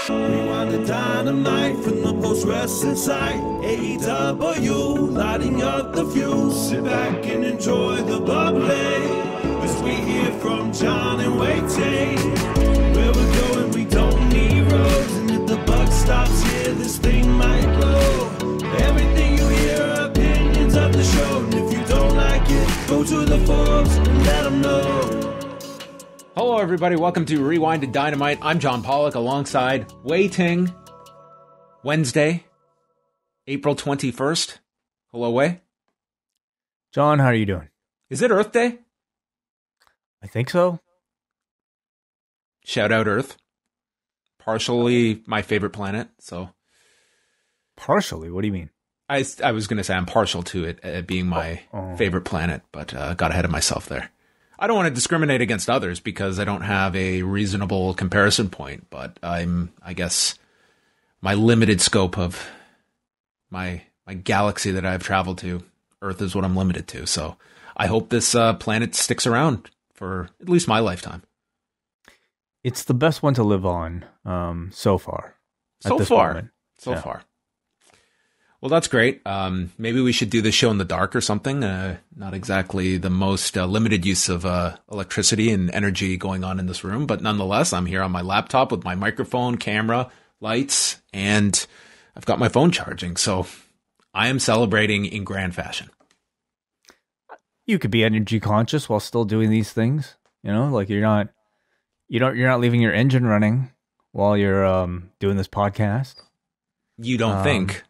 Rewind the dynamite from the post-wrestling site. AEW, lighting up the fuse. Sit back and enjoy the bubbly as we hear from Jon and Wai Ting. Where we're going, we don't need roads. And if the buck stops here, this thing might blow. Everything you hear are opinions of the show. And if you don't like it, go to the forums and let them know. Hello, everybody. Welcome to Rewind-A-Dynamite. I'm John Pollock alongside Wai Ting. Wednesday, April 21st. Hello, Wai. John, how are you doing? Is it Earth Day? I think so. Shout out Earth. Partially my favorite planet, so. Partially? What do you mean? I was going to say I'm partial to it being my favorite planet, but got ahead of myself there. I don't want to discriminate against others because I don't have a reasonable comparison point, but I guess my limited scope of my galaxy that I've traveled to, Earth is what I'm limited to. So I hope this planet sticks around for at least my lifetime. It's the best one to live on so far. So far. Well, that's great. Maybe we should do this show in the dark or something. Not exactly the most limited use of electricity and energy going on in this room, but nonetheless, I'm here on my laptop with my microphone, camera, lights, and I've got my phone charging. So I am celebrating in grand fashion. You could be energy conscious while still doing these things. You know, like you're not leaving your engine running while you're doing this podcast. You don't think?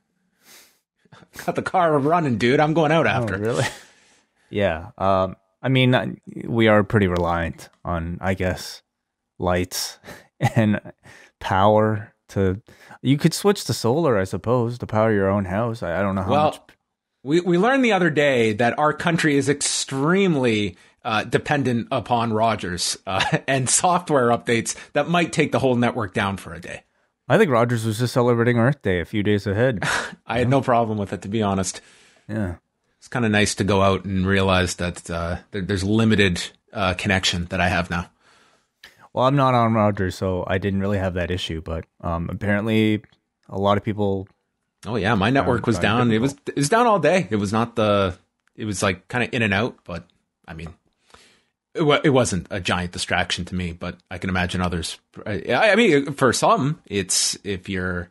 Got the car running, dude. I'm going out after. Oh, really? Yeah. I mean, we are pretty reliant on, I guess, lights and power to. You could switch to solar, I suppose, to power your own house. I don't know how much. We learned the other day that our country is extremely dependent upon Rogers and software updates that might take the whole network down for a day. I think Rogers was just celebrating Earth Day a few days ahead. I had no problem with it, to be honest. Yeah. It's kind of nice to go out and realize that there's limited connection that I have now. Well, I'm not on Rogers, so I didn't really have that issue. But apparently, a lot of people. Oh yeah, my network was down. It was down all day. It was not it was like kind of in and out. But I mean, it wasn't a giant distraction to me, but I can imagine others. I mean, for some, it's if you're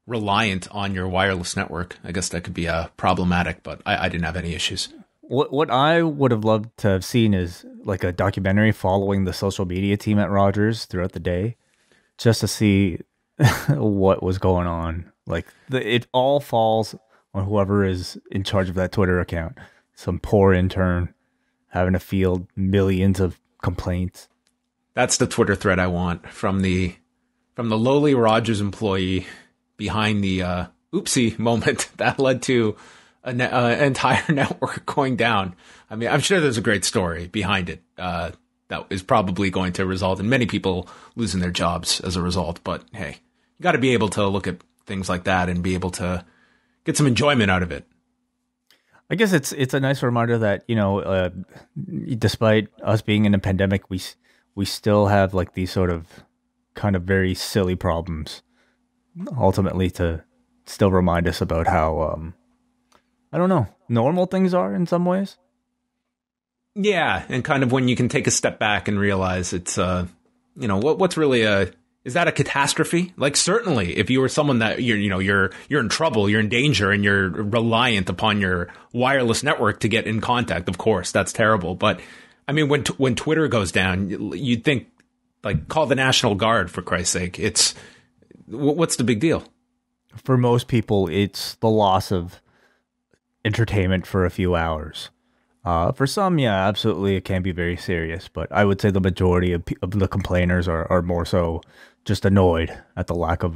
reliant on your wireless network, I guess that could be problematic, but I didn't have any issues. What I would have loved to have seen is like a documentary following the social media team at Rogers throughout the day, just to see what was going on. Like it all falls on whoever is in charge of that Twitter account. Some poor intern having to field millions of complaints. That's the Twitter thread I want from the lowly Rogers employee behind the oopsie moment that led to an entire network going down. I mean, I'm sure there's a great story behind it that is probably going to result in many people losing their jobs as a result. But hey, you got to be able to look at things like that and be able to get some enjoyment out of it. I guess it's a nice reminder that, you know, despite us being in a pandemic, we still have like these sort of kind of very silly problems ultimately to still remind us about how, I don't know, normal things are in some ways. Yeah. And kind of when you can take a step back and realize it's, you know, what's really is that a catastrophe? Like, certainly, if you were someone that you're in trouble, you're in danger, and you're reliant upon your wireless network to get in contact, of course, that's terrible. But I mean, when Twitter goes down, you'd think, like, call the National Guard, for Christ's sake. What's the big deal? For most people, it's the loss of entertainment for a few hours. For some, yeah, absolutely, it can be very serious. But I would say the majority of the complainers are more so just annoyed at the lack of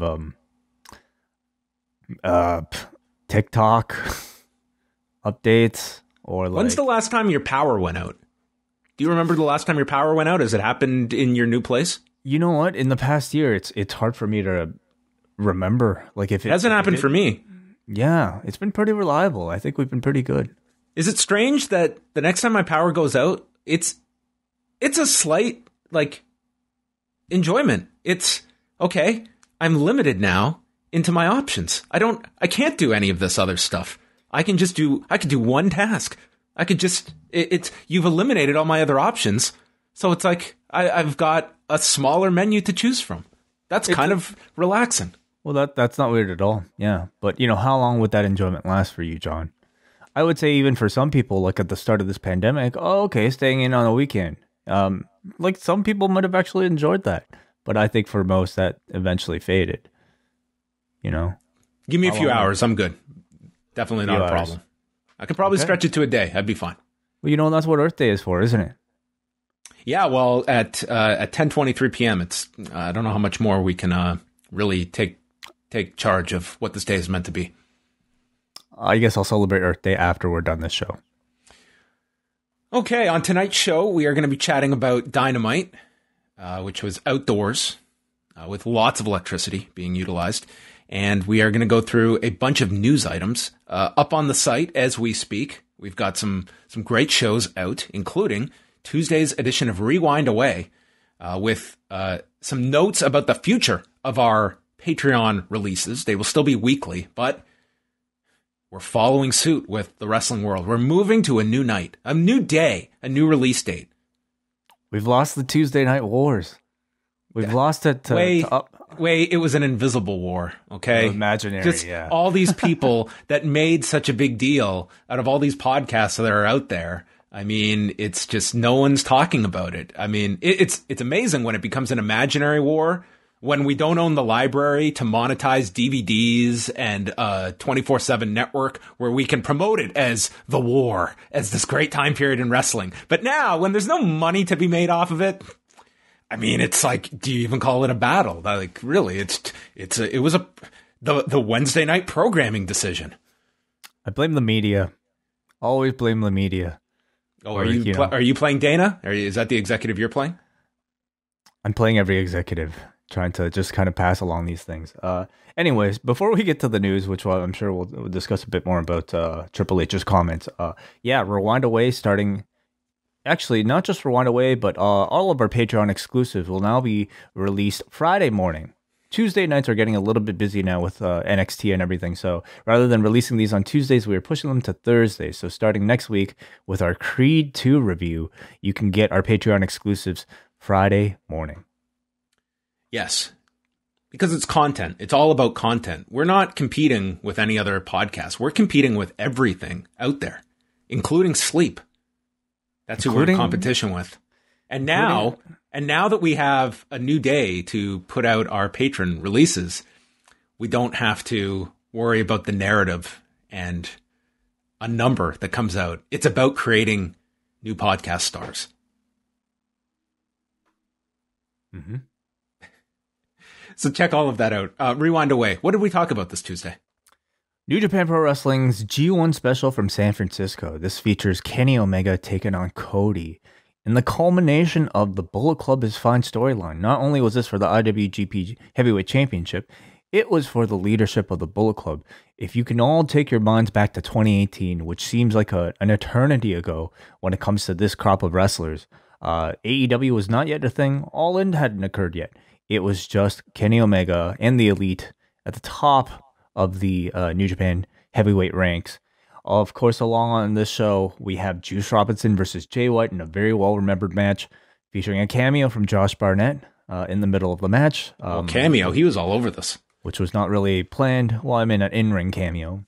TikTok updates or like. When's the last time your power went out? Do you remember the last time your power went out? Has it happened in your new place? You know what? In the past year, it's hard for me to remember. Like if it hasn't happened for me. Yeah, it's been pretty reliable. I think we've been pretty good. Is it strange that the next time my power goes out, it's a slight, like, enjoyment. It's, okay, I'm limited now into my options. I can't do any of this other stuff. I could do one task. You've eliminated all my other options. So it's like, I've got a smaller menu to choose from. That's kind of relaxing. Well, that's not weird at all. Yeah. But, how long would that enjoyment last for you, John? I would say even for some people, like at the start of this pandemic, oh, okay, staying in on a weekend. Like some people might have actually enjoyed that. But I think for most, that eventually faded. Give me a few hours. I'm good. Definitely not a problem. I could probably stretch it to a day. I'd be fine. Well, that's what Earth Day is for, isn't it? Yeah, well, at 10:23 p.m., it's I don't know how much more we can really take charge of what this day is meant to be. I guess I'll celebrate Earth Day after we're done this show. Okay, on tonight's show, we are going to be chatting about Dynamite, which was outdoors with lots of electricity being utilized. And we are going to go through a bunch of news items up on the site as we speak. We've got some great shows out, including Tuesday's edition of Rewind-A-Way with some notes about the future of our Patreon releases. They will still be weekly, but we're following suit with the wrestling world. We're moving to a new night, a new day, a new release date. We've lost the Tuesday Night Wars. We've lost it to it was an invisible war, okay? Imaginary, just yeah. All these people that made such a big deal out of all these podcasts that are out there. I mean, it's just no one's talking about it. I mean, it's amazing when it becomes an imaginary war, when we don't own the library to monetize DVDs and a 24/7 network where we can promote it as the war, as this great time period in wrestling. But now, when there's no money to be made off of it, I mean, it's like, do you even call it a battle? Like, really, it was the Wednesday night programming decision. I blame the media. Always blame the media. Oh, are you playing Dana? Is that the executive you're playing? I'm playing every executive, trying to just kind of pass along these things. Anyways, before we get to the news, which I'm sure we'll discuss a bit more about Triple H's comments. Rewind-A-Way starting. Actually, not just Rewind-A-Way, but all of our Patreon exclusives will now be released Friday morning. Tuesday nights are getting a little bit busy now with NXT and everything. So rather than releasing these on Tuesdays, we are pushing them to Thursdays. So starting next week with our Creed 2 review, you can get our Patreon exclusives Friday morning. Yes, because it's content. It's all about content. We're not competing with any other podcast. We're competing with everything out there, including sleep. That's who we're in competition with. And now that we have a new day to put out our patron releases, we don't have to worry about the narrative and a number that comes out. It's about creating new podcast stars. Mm-hmm. So check all of that out. Rewind-A-Way. What did we talk about this Tuesday? New Japan Pro Wrestling's G1 special from San Francisco. This features Kenny Omega taking on Cody in the culmination of the Bullet Club is Fine storyline. Not only was this for the IWGP Heavyweight Championship, it was for the leadership of the Bullet Club. If you can all take your minds back to 2018, which seems like an eternity ago when it comes to this crop of wrestlers, AEW was not yet a thing. All In hadn't occurred yet. It was just Kenny Omega and the Elite at the top of the New Japan heavyweight ranks. Of course, along on this show, we have Juice Robinson versus Jay White in a very well-remembered match, featuring a cameo from Josh Barnett in the middle of the match. Cameo? He was all over this. Which was not really planned. Well, I mean, an in-ring cameo.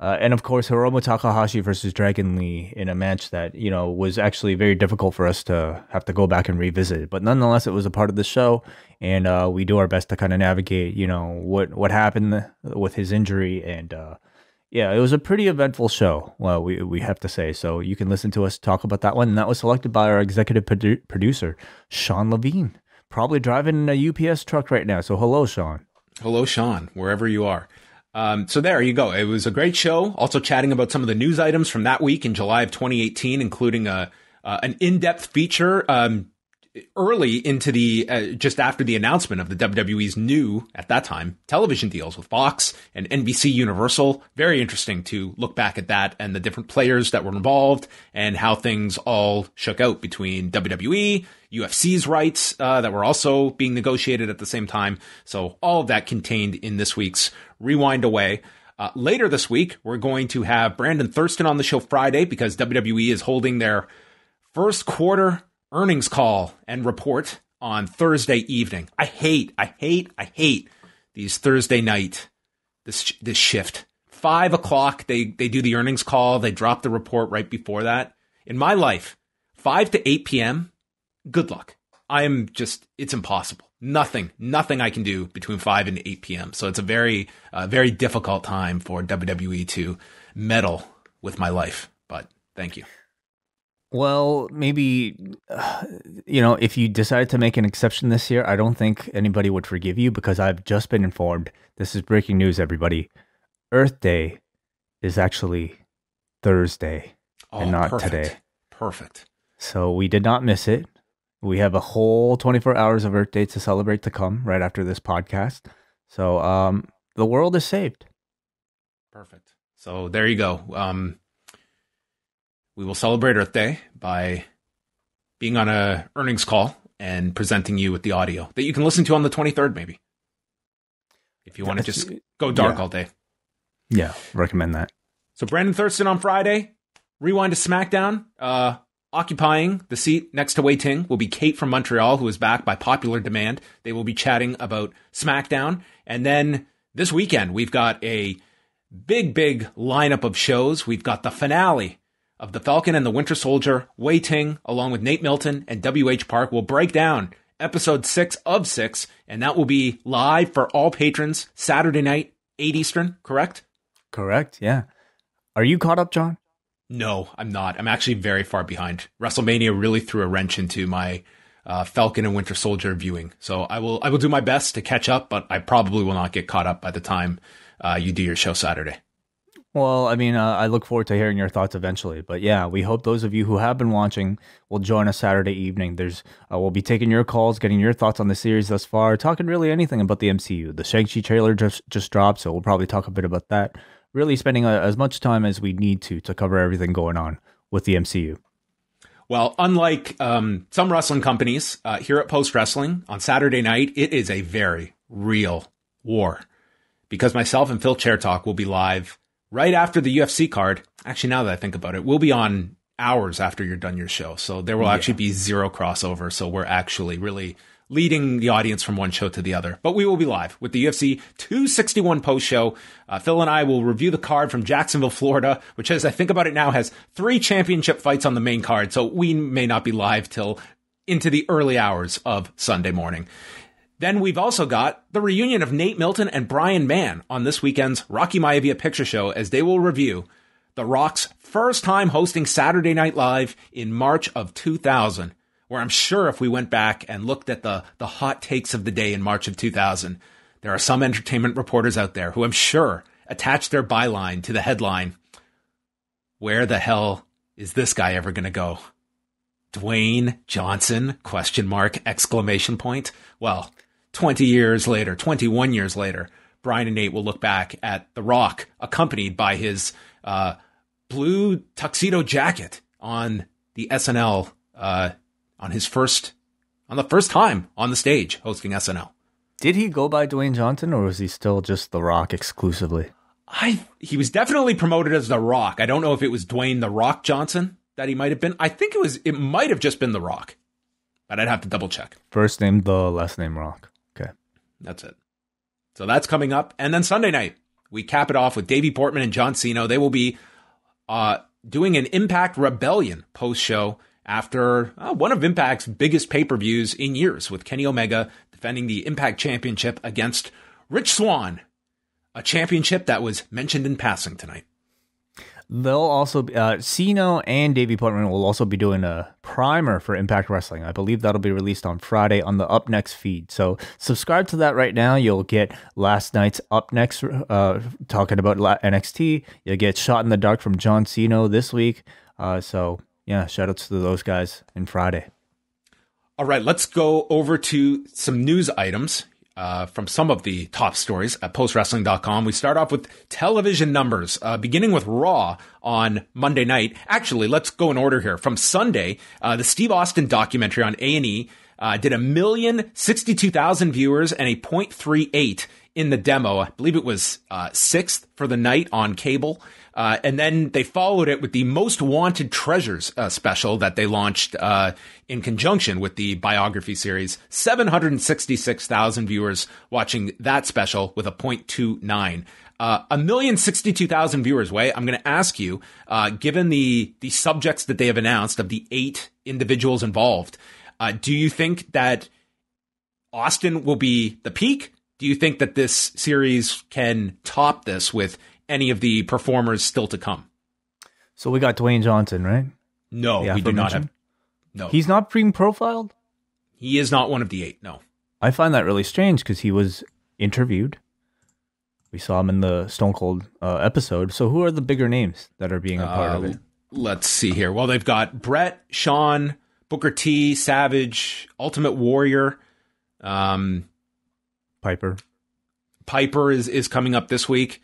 And of course, Hiromu Takahashi versus Dragon Lee in a match that, was actually very difficult for us to have to go back and revisit. But nonetheless, it was a part of the show, and we do our best to kind of navigate, what happened with his injury. And it was a pretty eventful show, well, we have to say. So you can listen to us talk about that one. And that was selected by our executive producer, Sean Levine, probably driving a UPS truck right now. So hello, Sean. Hello, Sean, wherever you are. So there you go. It was a great show. Also chatting about some of the news items from that week in July of 2018, including an in-depth feature early into the just after the announcement of the WWE's new, at that time, television deals with Fox and NBC Universal. Very interesting to look back at that and the different players that were involved and how things all shook out between WWE, UFC's rights that were also being negotiated at the same time. So all of that contained in this week's Rewind-A-Way. Later this week, we're going to have Brandon Thurston on the show Friday because WWE is holding their first quarter earnings call and report on Thursday evening. I hate these Thursday night, this shift. 5 o'clock, they do the earnings call. They drop the report right before that. In my life, 5 to 8 p.m., good luck. It's impossible. Nothing I can do between 5 and 8 p.m. So it's a very difficult time for WWE to meddle with my life. But thank you. Well, maybe, if you decided to make an exception this year, I don't think anybody would forgive you because I've just been informed. This is breaking news, everybody. Earth Day is actually Thursday and not today. Perfect. So we did not miss it. We have a whole 24 hours of Earth Day to celebrate to come right after this podcast. So the world is saved. Perfect. So there you go. We will celebrate Earth Day by being on a earnings call and presenting you with the audio that you can listen to on the 23rd, maybe. If you want to just go dark all day. Yeah, recommend that. So Brandon Thurston on Friday, Rewind to SmackDown. Occupying the seat next to Wai Ting will be Kate from Montreal, who is back by popular demand. They will be chatting about SmackDown. And then this weekend, we've got a big lineup of shows. We've got the finale of The Falcon and the Winter Soldier. Wai Ting, along with Nate Milton and W.H. Park, will break down episode 6 of 6, and that will be live for all patrons Saturday night, 8 Eastern, correct? Correct, yeah. Are you caught up, John? No, I'm not. I'm actually very far behind. WrestleMania really threw a wrench into my Falcon and Winter Soldier viewing. So I will do my best to catch up, but I probably will not get caught up by the time you do your show Saturday. Well, I mean, I look forward to hearing your thoughts eventually. But yeah, we hope those of you who have been watching will join us Saturday evening. We'll be taking your calls, getting your thoughts on the series thus far, talking really anything about the MCU. The Shang-Chi trailer just dropped, so we'll probably talk a bit about that. Really spending as much time as we need to cover everything going on with the MCU. Well, unlike some wrestling companies, here at Post Wrestling on Saturday night, it is a very real war. Because myself and Phil Chairtalk will be live right after the UFC card. Actually, now that I think about it, we'll be on hours after you're done your show. So there will actually be zero crossover. So we're actually really leading the audience from one show to the other. But we will be live with the UFC 261 post show. Phil and I will review the card from Jacksonville, Florida, which, as I think about it now, has 3 championship fights on the main card. So we may not be live till into the early hours of Sunday morning. Then we've also got the reunion of Nate Milton and Brian Mann on this weekend's Rocky Maivia Picture Show, as they will review The Rock's first time hosting Saturday Night Live in March of 2000, where I'm sure if we went back and looked at the hot takes of the day in March of 2000, there are some entertainment reporters out there who I'm sure attached their byline to the headline, "Where the hell is this guy ever going to go? Dwayne Johnson? ? Well, 21 years later, Brian and Nate will look back at The Rock, accompanied by his blue tuxedo jacket on the SNL, on the first time on the stage hosting SNL. Did he go by Dwayne Johnson, or was he still just The Rock exclusively? He was definitely promoted as The Rock. I don't know if it was Dwayne The Rock Johnson that he might have been. I think it might have just been The Rock, but I'd have to double check. First name The, last name Rock. Okay. That's it. So that's coming up. And then Sunday night, we cap it off with Davey Portman and John Cena. They will be doing an Impact Rebellion post-show after one of Impact's biggest pay-per-views in years, with Kenny Omega defending the Impact Championship against Rich Swann, a championship that was mentioned in passing tonight. They'll also Cena and Davey Portman will also be doing a primer for Impact Wrestling. I believe that'll be released on Friday on the Up Next feed. So subscribe to that right now. You'll get last night's Up Next talking about NXT. You'll get Shot in the Dark from John Cena this week. So yeah, shout outs to those guys in Friday. All right, let's go over to some news items from some of the top stories at postwrestling.com. We start off with television numbers, beginning with Raw on Monday night. Actually, let's go in order here. From Sunday, the Steve Austin documentary on A&E did 1,062,000 viewers and a .38 in the demo. I believe it was sixth for the night on cable. And then they followed it with the Most Wanted Treasures special that they launched in conjunction with the biography series. 766,000 viewers watching that special with a .29. 1,062,000 viewers. Wei, I'm going to ask you, given the subjects that they have announced of the 8 individuals involved, do you think that Austin will be the peak? Do you think that this series can top this with any of the performers still to come? So we got Dwayne Johnson, right? No, we do not have. No. He's not being profiled? He is not one of the 8, no. I find that really strange because he was interviewed. We saw him in the Stone Cold episode. So who are the bigger names that are being a part of it? Let's see here. Well, they've got Brett, Shawn, Booker T, Savage, Ultimate Warrior. Piper is coming up this week.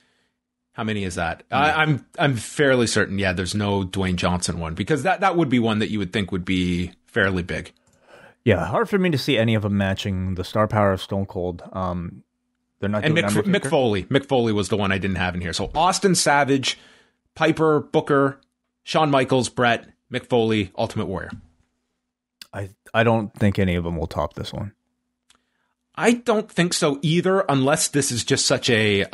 How many is that? I'm fairly certain. Yeah, there's no Dwayne Johnson one because that would be one that you would think would be fairly big. Yeah, hard for me to see any of them matching the star power of Stone Cold. They're not. And Mick Foley. Mick Foley was the one I didn't have in here. So Austin, Savage, Piper, Booker, Shawn Michaels, Brett, Mick Foley, Ultimate Warrior. I don't think any of them will top this one. I don't think so either, unless this is just such a,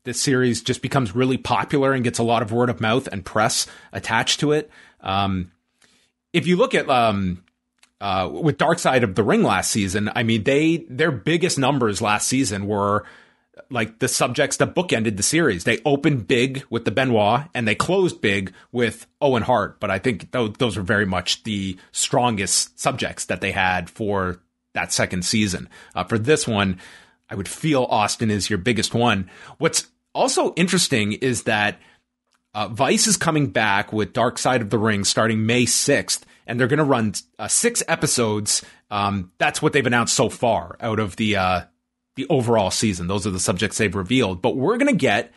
this series just becomes really popular and gets a lot of word of mouth and press attached to it. If you look at, with Dark Side of the Ring last season, I mean, their biggest numbers last season were like the subjects that bookended the series. They opened big with the Benoit and they closed big with Owen Hart. But I think those were very much the strongest subjects that they had for that second season. For this one, I would feel Austin is your biggest one. What's also interesting is that Vice is coming back with Dark Side of the Ring starting May 6th, and they're going to run 6 episodes. That's what they've announced so far out of the overall season. Those are the subjects they've revealed. But we're going to get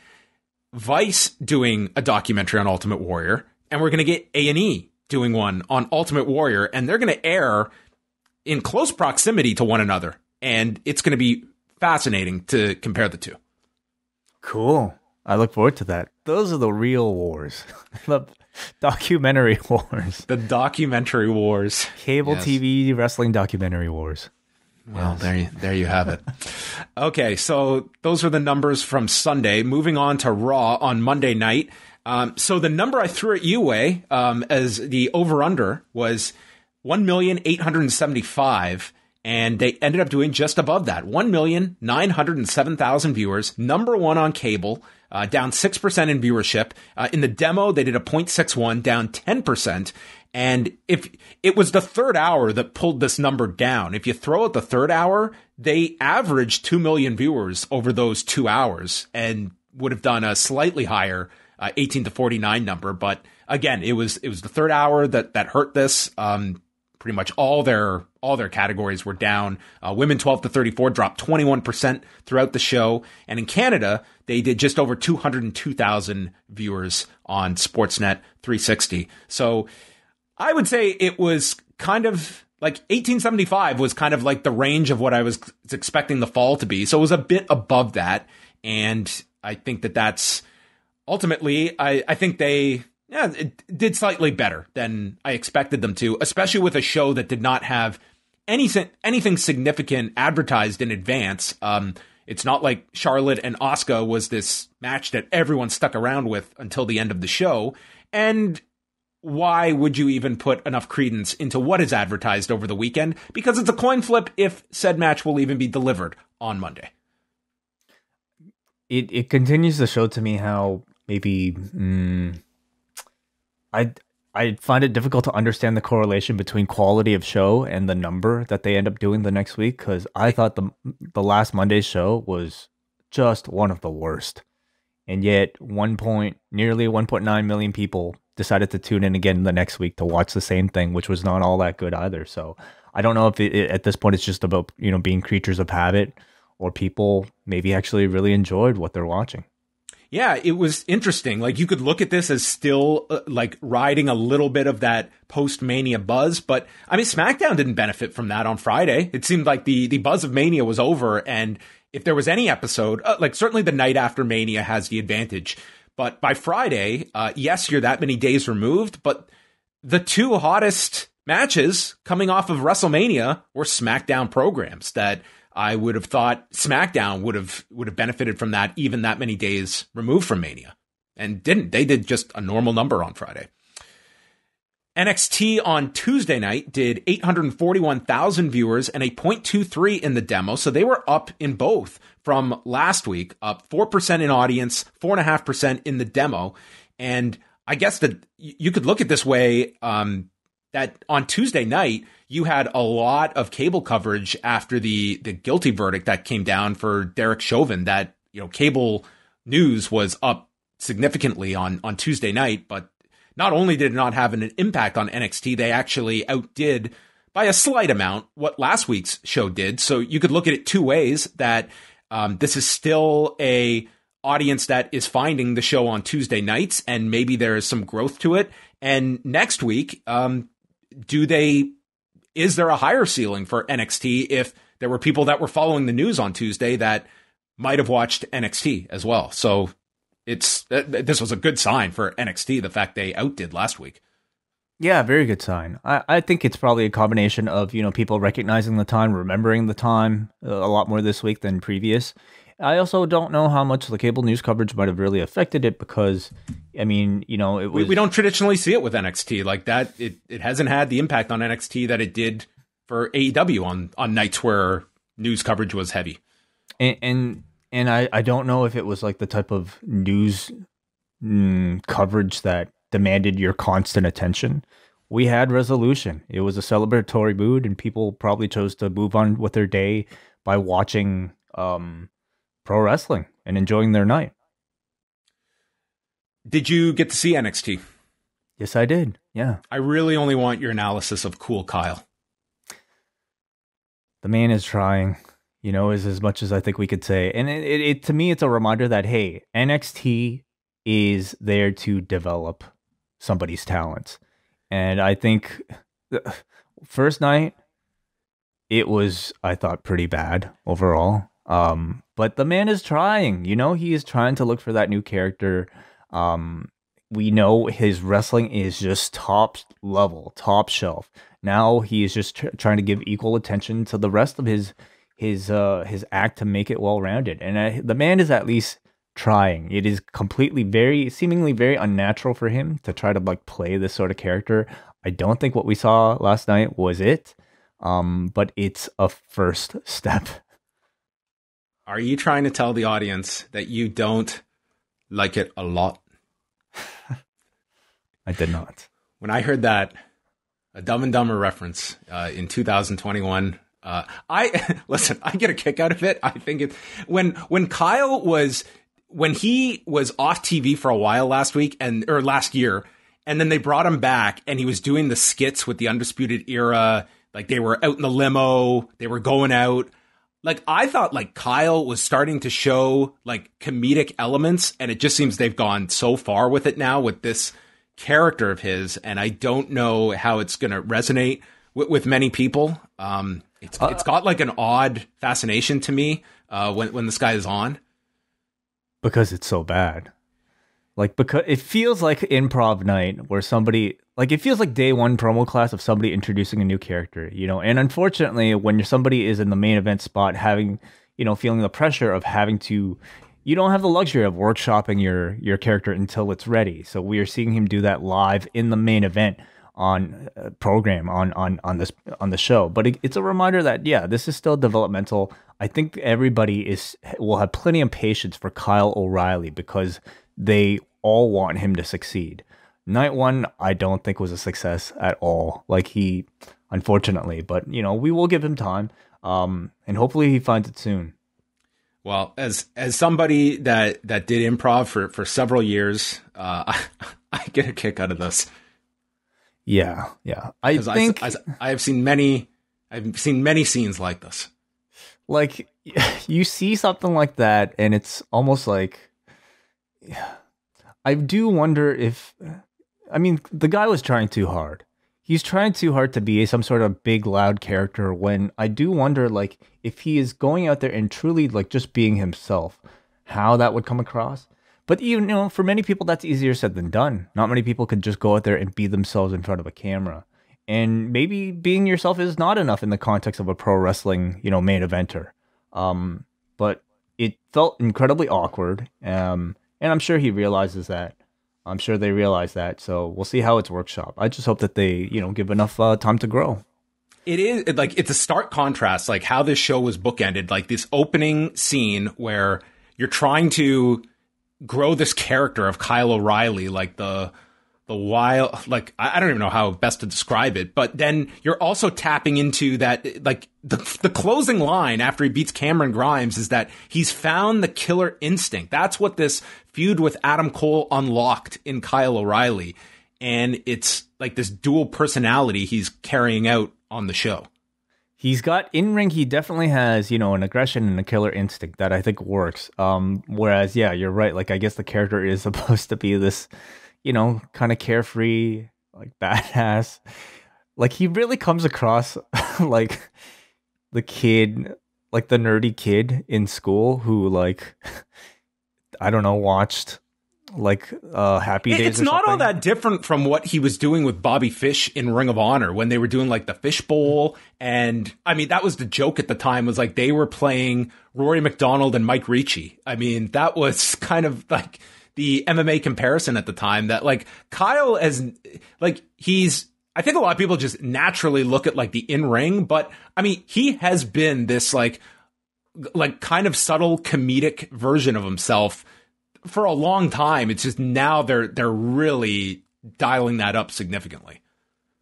Vice doing a documentary on Ultimate Warrior, and we're going to get A&E doing one on Ultimate Warrior, and they're going to air in close proximity to one another. And it's going to be fascinating to compare the two. Cool. I look forward to that. Those are the real wars. The documentary wars. The documentary wars. Cable TV wrestling documentary wars. Well, there you have it. Okay, so those are the numbers from Sunday. Moving on to Raw on Monday night. So the number I threw at you, Wei, as the over-under was 1,875,000, and they ended up doing just above that. 1,907,000 viewers, number one on cable, down 6% in viewership. In the demo, they did a 0.61, down 10%. And if it was the third hour that pulled this number down, if you throw out the third hour, they averaged 2 million viewers over those 2 hours and would have done a slightly higher 18 to 49 number. But again, it was the third hour that hurt this. Pretty much all their categories were down. Women 12 to 34 dropped 21% throughout the show. And in Canada, they did just over 202,000 viewers on Sportsnet 360. So I would say it was kind of like 1875 was kind of like the range of what I was expecting the fall to be. So it was a bit above that. And I think that's ultimately, I think it did slightly better than I expected them to, especially with a show that did not have anything significant advertised in advance. It's not like Charlotte and Asuka was this match that everyone stuck around with until the end of the show. And why would you even put enough credence into what is advertised over the weekend? Because it's a coin flip if said match will even be delivered on Monday. It continues to show to me how maybe I find it difficult to understand the correlation between quality of show and the number that they end up doing the next week, because I thought the last Monday's show was just one of the worst. And yet nearly 1.9 million people decided to tune in again the next week to watch the same thing, which was not all that good either. So I don't know if at this point it's just about, being creatures of habit, or people maybe actually really enjoyed what they're watching. Yeah, it was interesting. Like, you could look at this as still like riding a little bit of that post-Mania buzz, but I mean, SmackDown didn't benefit from that on Friday. It seemed like the buzz of Mania was over, and if there was any episode, like certainly the night after Mania has the advantage, but by Friday, yes, you're that many days removed, but the two hottest matches coming off of WrestleMania were SmackDown programs that I would have thought SmackDown would have benefited from that even that many days removed from Mania, and didn't. They did just a normal number on Friday. NXT on Tuesday night did 841,000 viewers and a 0.23 in the demo, so they were up in both from last week, up 4% in audience, 4.5% in the demo. And I guess that you could look at this way, that on Tuesday night, you had a lot of cable coverage after the guilty verdict that came down for Derek Chauvin, that, cable news was up significantly on Tuesday night. But not only did it not have an impact on NXT, they actually outdid by a slight amount what last week's show did. So you could look at it two ways, that this is still a audience that is finding the show on Tuesday nights, and maybe there is some growth to it. And next week, is there a higher ceiling for NXT if there were people that were following the news on Tuesday that might have watched NXT as well? So this was a good sign for NXT, the fact they outdid last week. Yeah, very good sign. I think it's probably a combination of, people recognizing the time, remembering the time a lot more this week than previous. I also don't know how much the cable news coverage might have really affected it, because, I mean, it was... We don't traditionally see it with NXT like that. It hasn't had the impact on NXT that it did for AEW on nights where news coverage was heavy. And I don't know if it was like the type of news coverage that demanded your constant attention. We had resolution. It was a celebratory mood, and people probably chose to move on with their day by watching pro wrestling and enjoying their night. Did you get to see NXT? Yes, I did. Yeah. I really only want your analysis of Kool Kyle. The man is trying, is as much as I think we could say. And it to me, it's a reminder that, hey, NXT is there to develop somebody's talents. And I think the first night, it was, I thought, pretty bad overall. But the man is trying, he is trying to look for that new character. We know his wrestling is just top level, top shelf. Now he is just trying to give equal attention to the rest of his act to make it well-rounded. And the man is at least trying. It is seemingly very unnatural for him to try to play this sort of character. I don't think what we saw last night was it. But it's a first step. Are you trying to tell the audience that you don't like it a lot? I did not. When I heard that, a Dumb and Dumber reference in 2021, I get a kick out of it. I think it when he was off TV for a while last year, and then they brought him back, and he was doing the skits with the Undisputed Era. Like, they were out in the limo, they were going out. Like, I thought Kyle was starting to show comedic elements, and it just seems they've gone so far with it now with this character of his, and I don't know how it's going to resonate with many people. It's got an odd fascination to me when this guy is on, because it's so bad. Because it feels like improv night where somebody, it feels like day one promo class of somebody introducing a new character, and unfortunately when somebody is in the main event spot having, feeling the pressure of having to, you don't have the luxury of workshopping your character until it's ready. So we are seeing him do that live in the main event on program on the show. But it's a reminder that, yeah, this is still developmental. I think everybody will have plenty of patience for Kyle O'Reilly because they all want him to succeed. Night one, I don't think was a success at all. Unfortunately, but we will give him time, and hopefully he finds it soon. Well, as somebody that did improv for several years, I get a kick out of this. Yeah. I have seen I've seen many scenes like this. Like, you see something like that, and it's almost like, I do wonder if, I mean, the guy was trying too hard. He's trying too hard to be some sort of big, loud character, when I do wonder, like, if he is going out there and truly, like, just being himself, how that would come across. But even, you know, for many people, that's easier said than done. Not many people could just go out there and be themselves in front of a camera. And maybe being yourself is not enough in the context of a pro wrestling, you know, main eventer. But it felt incredibly awkward. And I'm sure he realizes that. I'm sure they realize that. So we'll see how it's workshop. I just hope that they, you know, give enough time to grow. It is like, it's a stark contrast, like how this show was bookended, like this opening scene where you're trying to grow this character of Kyle O'Reilly, like the wild, like, I don't even know how best to describe it, but then you're also tapping into that, like the closing line after he beats Cameron Grimes is that he's found the killer instinct. That's what this feud with Adam Cole unlocked in Kyle O'Reilly. And it's like this dual personality he's carrying out on the show. He's got in ring. He definitely has, you know, an aggression and a killer instinct that I think works. Whereas, yeah, you're right. Like, I guess the character is supposed to be this, you know, kind of carefree, like badass. Like, he really comes across like the kid, like the nerdy kid in school who, like, I don't know, watched like Happy Days. It's not all that different from what he was doing with Bobby Fish in Ring of Honor when they were doing like the Fish Bowl. And I mean, that was the joke at the time, was like they were playing Rory McDonald and Mike Ricci. I mean, that was kind of like the MMA comparison at the time, that like Kyle as like I think a lot of people just naturally look at like the in-ring, but I mean, he has been this like kind of subtle comedic version of himself for a long time. It's just now they're really dialing that up significantly.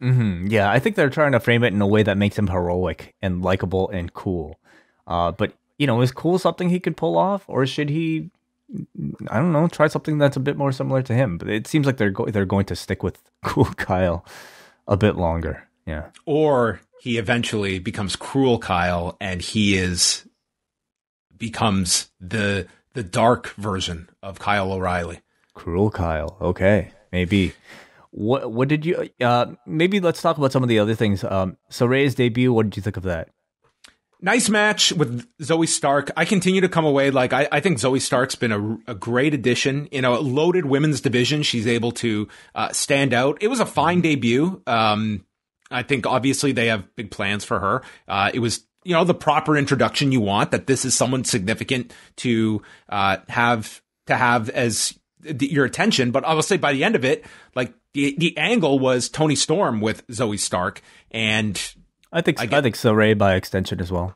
Mm-hmm. Yeah, I think they're trying to frame it in a way that makes him heroic and likable and cool. But, you know, is cool something he could pull off, or should he, I don't know, try something that's a bit more similar to him? But it seems like they're going to stick with Kool Kyle a bit longer. Yeah. Or he eventually becomes Cruel Kyle, and he becomes the dark version of Kyle O'Reilly. Cruel Kyle. Okay, maybe. What did you? Maybe let's talk about some of the other things. Saray's debut. What did you think of that? Nice match with Zoe Stark. I continue to come away like I think Zoe Stark's been a great addition. In a loaded women's division, she's able to stand out. It was a fine debut. I think obviously they have big plans for her. It was, you know, the proper introduction you want, that this is someone significant to have as your attention. But I will say by the end of it, like the angle was Toni Storm with Zoe Stark, and I think Saray by extension as well.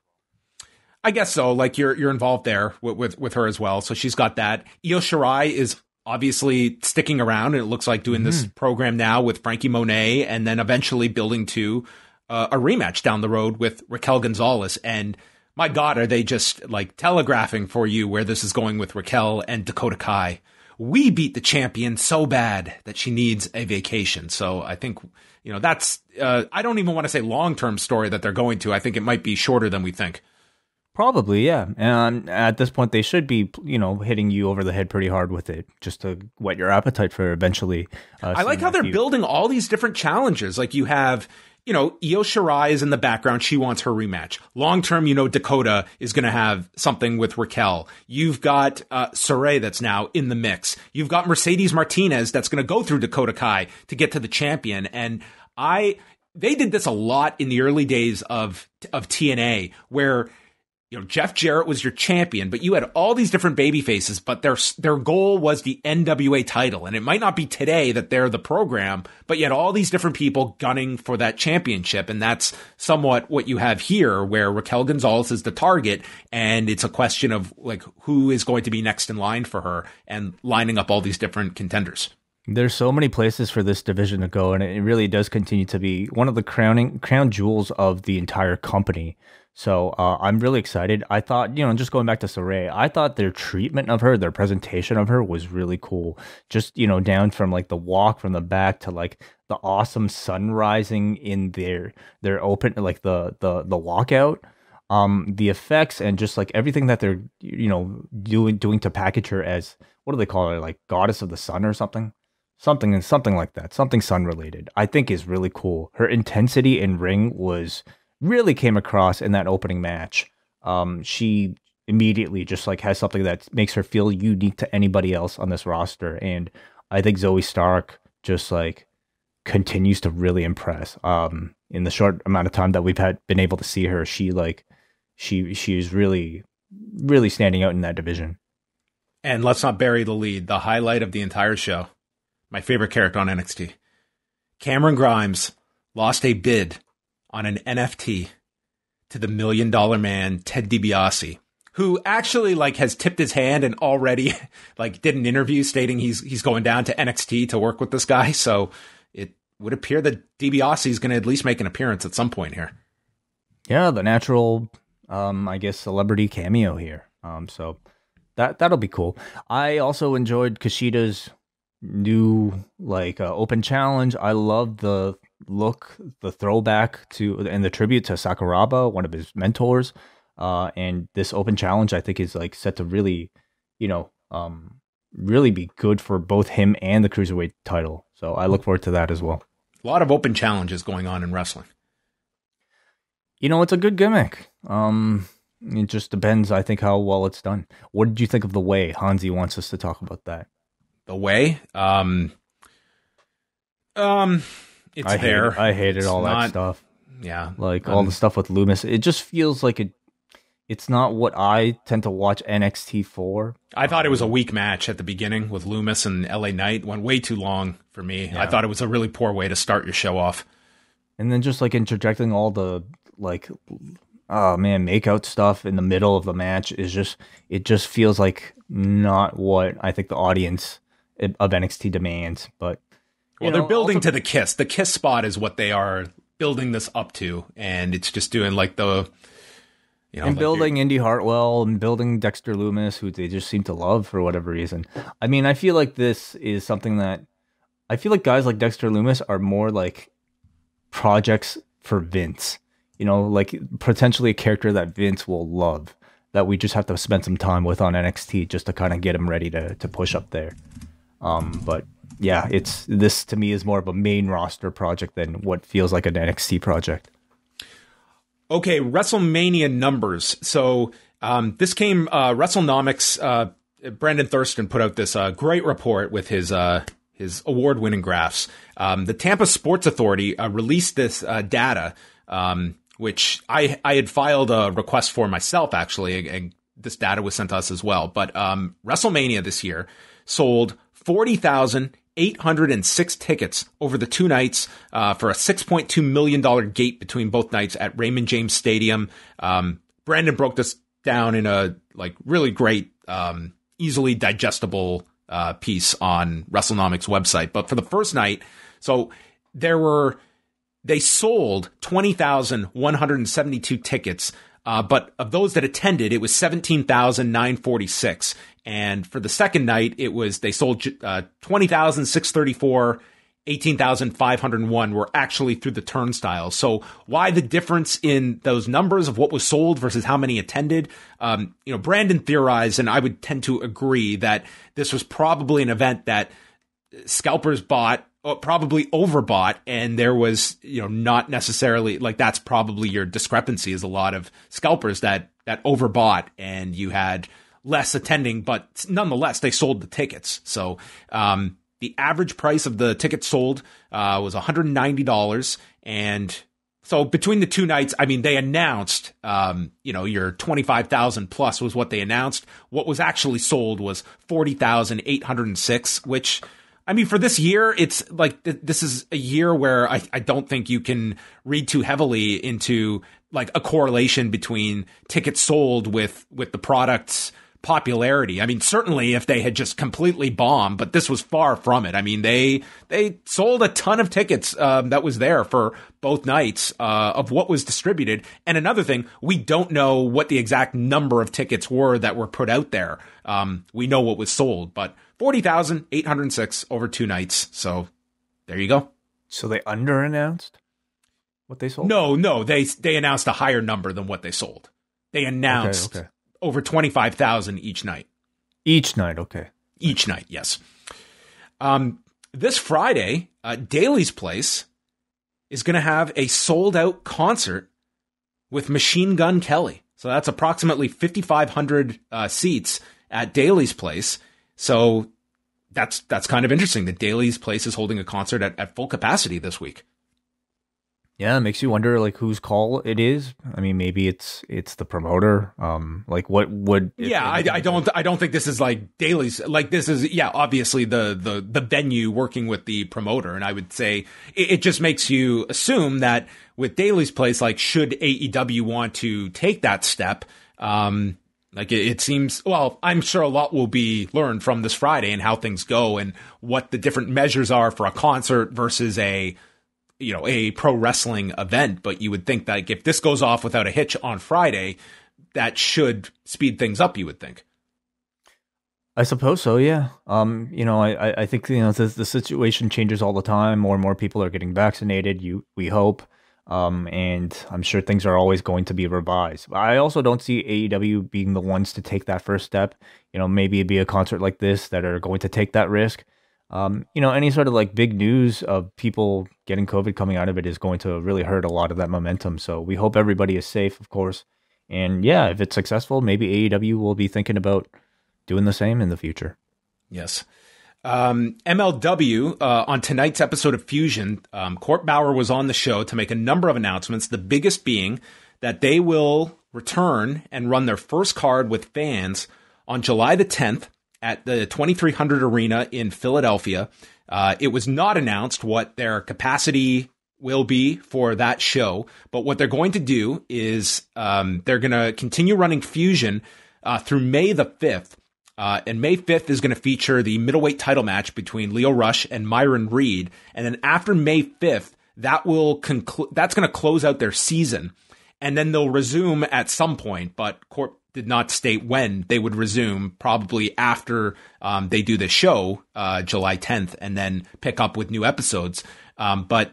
I guess so. Like you're involved there with her as well. So she's got that. Io Shirai is obviously sticking around, and it looks like doing this program now with Frankie Monet, and then eventually building to a rematch down the road with Raquel Gonzalez. And my God, are they just like telegraphing for you where this is going with Raquel and Dakota Kai? We beat the champion so bad that she needs a vacation. So I think, you know, that's, I don't even want to say long-term story that they're going to. I think it might be shorter than we think. Probably, yeah. And at this point, they should be, you know, hitting you over the head pretty hard with it, just to whet your appetite for eventually. I like how they're building all these different challenges. Like you have, you know, Io Shirai is in the background. She wants her rematch. Long term, you know, Dakota is going to have something with Raquel. You've got Saray that's now in the mix. You've got Mercedes Martinez that's going to go through Dakota Kai to get to the champion. And they did this a lot in the early days of TNA, where, you know, Jeff Jarrett was your champion, but you had all these different baby faces, but their goal was the NWA title. And it might not be today that they're the program, but you had all these different people gunning for that championship. And that's somewhat what you have here, where Raquel Gonzalez is the target. And it's a question of like, who is going to be next in line for her, and lining up all these different contenders. There's so many places for this division to go, and it really does continue to be one of the crown jewels of the entire company. So I'm really excited. I thought, just going back to Saray, I thought their treatment of her, their presentation of her was really cool. Just, down from like the walk from the back to like the awesome sun rising in their open, like the walkout, the effects and just like everything that they're, doing to package her as, what do they call her? Like goddess of the sun or something? Something like that, something sun related, I think is really cool. Her intensity in ring really came across in that opening match. She immediately just like has something that makes her feel unique to anybody else on this roster. And I think Zoe Stark just like continues to really impress. In the short amount of time that we've been able to see her, she's really, really standing out in that division. And let's not bury the lead. The highlight of the entire show, my favorite character on NXT, Cameron Grimes lost a bid on an NFT to the $1 Million Man, Ted DiBiase, who actually like has tipped his hand and already like did an interview stating he's going down to NXT to work with this guy. So it would appear that DiBiase is going to at least make an appearance at some point here. Yeah, the natural, I guess, celebrity cameo here. So that'll be cool. I also enjoyed Kushida's new like open challenge. I love the look, the throwback to and the tribute to Sakuraba, one of his mentors. And this open challenge, I think, is like set to really, really be good for both him and the cruiserweight title. So I look forward to that as well. A lot of open challenges going on in wrestling. It's a good gimmick. It just depends, I think, how well it's done. What did you think of the way Hanzi wants us to talk about that? The way, it's there. I hated all that stuff. Yeah, like all the stuff with Loomis. It just feels like it's not what I tend to watch NXT for. I thought it was a weak match at the beginning with Loomis and LA Knight. Went way too long for me. Yeah. I thought it was a really poor way to start your show off. And then just like interjecting all the like, oh man, makeout stuff in the middle of the match it just feels like not what I think the audience of NXT demands. But they're building to the kiss. The kiss spot is what they are building this up to, and it's just doing like the, and building Indy Hartwell and building Dexter Loomis, who they just seem to love for whatever reason. I mean, I feel like this is something that I feel like guys like Dexter Loomis are more like projects for Vince. Like potentially a character that Vince will love, that we just have to spend some time with on NXT just to kind of get him ready to push up there. But yeah, this to me is more of a main roster project than what feels like an NXT project. Okay, WrestleMania numbers. So this came WrestleNomics. Brandon Thurston put out this great report with his award-winning graphs. The Tampa Sports Authority released this data, which I had filed a request for myself, actually, and this data was sent to us as well. But WrestleMania this year sold 40,806 tickets over the two nights for a $6.2 million gate between both nights at Raymond James Stadium. Brandon broke this down in a like really great, easily digestible piece on WrestleNomics website. But for the first night, so they sold 20,172 tickets. But of those that attended, it was 17,946. And for the second night, they sold 20,634, 18,501 were actually through the turnstile. So why the difference in those numbers of what was sold versus how many attended? Brandon theorized, and I would tend to agree, that this was probably an event that scalpers bought, probably overbought, and there was, not necessarily like that's probably your discrepancy, is a lot of scalpers that overbought and you had less attending, but nonetheless they sold the tickets. So the average price of the tickets sold was $190, and so between the two nights, I mean, they announced your 25,000 plus was what they announced. What was actually sold was 40,806, which, I mean, for this year, it's like this is a year where I don't think you can read too heavily into like a correlation between tickets sold with the product's popularity. I mean, certainly if they had just completely bombed, but this was far from it. I mean, they sold a ton of tickets that was there for both nights of what was distributed. And another thing, we don't know what the exact number of tickets were that were put out there. We know what was sold, but 40,806 over 2 nights. So there you go. So they under-announced what they sold? No, they announced a higher number than what they sold. They announced over 25,000 each night. Each night, okay. Each night, yes. This Friday, Daly's Place is going to have a sold-out concert with Machine Gun Kelly. So that's approximately 5,500 seats at Daly's Place. So that's kind of interesting that Daly's Place is holding a concert at full capacity this week. Yeah, it makes you wonder like whose call it is. I mean, maybe it's the promoter. Like what would? Yeah, I don't think this is like Daly's. Like this is obviously the venue working with the promoter, and I would say it just makes you assume that with Daly's Place, like should AEW want to take that step, like it seems. Well, I'm sure a lot will be learned from this Friday and how things go and what the different measures are for a concert versus a pro wrestling event. But you would think that if this goes off without a hitch on Friday, that should speed things up, you would think. I suppose so, yeah. I think, the situation changes all the time. More and more people are getting vaccinated, we hope. And I'm sure things are always going to be revised. But I also don't see AEW being the ones to take that first step. Maybe it'd be a concert like this that are going to take that risk. Any sort of like big news of people getting COVID coming out of it is going to really hurt a lot of that momentum. So we hope everybody is safe, of course. And yeah, if it's successful, maybe AEW will be thinking about doing the same in the future. Yes. MLW, on tonight's episode of Fusion, Court Bauer was on the show to make a number of announcements, the biggest being that they will return and run their first card with fans on July the 10th at the 2300 Arena in Philadelphia. It was not announced what their capacity will be for that show, but what they're going to do is they're going to continue running Fusion through May the 5th. And May 5th is going to feature the middleweight title match between Leo Rush and Myron Reed. And then after May 5th, that's going to close out their season. And then they'll resume at some point, but Court did not state when they would resume, probably after they do the show, July 10th, and then pick up with new episodes. But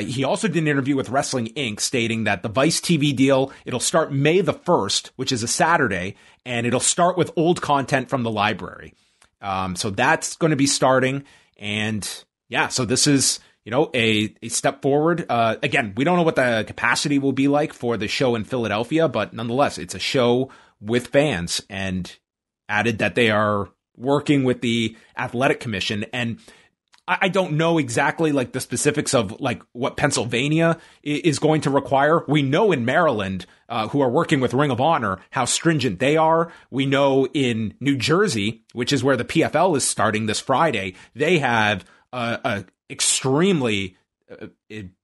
he also did an interview with Wrestling Inc. stating that the Vice TV deal, it'll start May the 1st, which is a Saturday, and it'll start with old content from the library. So that's going to be starting. And yeah, so this is, a step forward. Again, we don't know what the capacity will be like for the show in Philadelphia, but nonetheless, it's a show with fans, and added that they are working with the athletic commission. And I don't know exactly like the specifics of like what Pennsylvania is going to require. We know in Maryland, who are working with Ring of Honor, how stringent they are. We know in New Jersey, which is where the PFL is starting this Friday, they have a extremely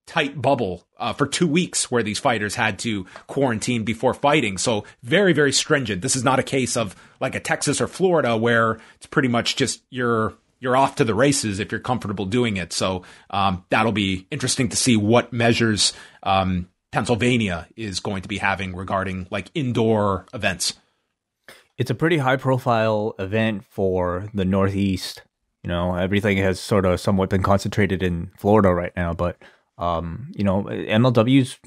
tight bubble for 2 weeks where these fighters had to quarantine before fighting. So very, very stringent. This is not a case of like a Texas or Florida where it's pretty much just you're off to the races if you're comfortable doing it. So that'll be interesting to see what measures Pennsylvania is going to be having regarding like indoor events. It's a pretty high profile event for the Northeast. Everything has sort of somewhat been concentrated in Florida right now, but MLW's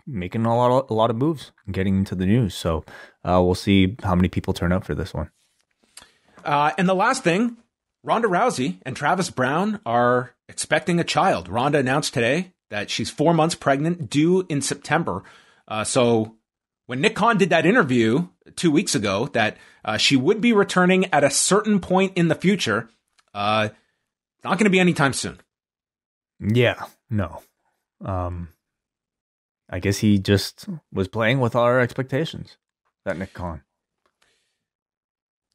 making a lot of moves and getting into the news. So we'll see how many people turn out for this one. And the last thing, Ronda Rousey and Travis Browne are expecting a child. Ronda announced today that she's 4 months pregnant, due in September. So when Nick Khan did that interview 2 weeks ago, that she would be returning at a certain point in the future, not going to be anytime soon. Yeah, no. I guess he just was playing with our expectations, that Nick Khan.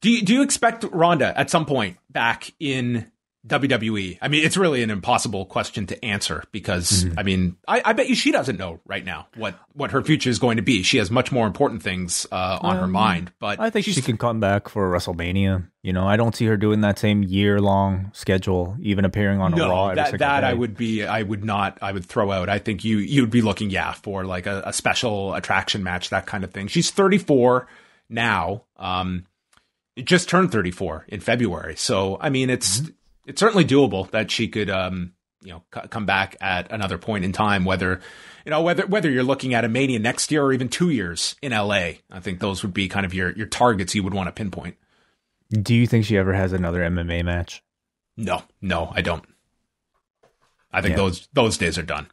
Do you expect Ronda at some point back in WWE. I mean, it's really an impossible question to answer because, I mean, I bet you she doesn't know right now what her future is going to be. She has much more important things on her mind. But I think she can come back for WrestleMania. You know, I don't see her doing that same year-long schedule, even appearing on a Raw every single day. I would throw out. I think you'd be looking, for like a special attraction match, that kind of thing. She's 34 now. It just turned 34 in February. So, I mean, it's certainly doable that she could, come back at another point in time, whether you're looking at a Mania next year or even 2 years in LA. I think those would be kind of your targets you would want to pinpoint. Do you think she ever has another MMA match? No, I don't. I think those days are done.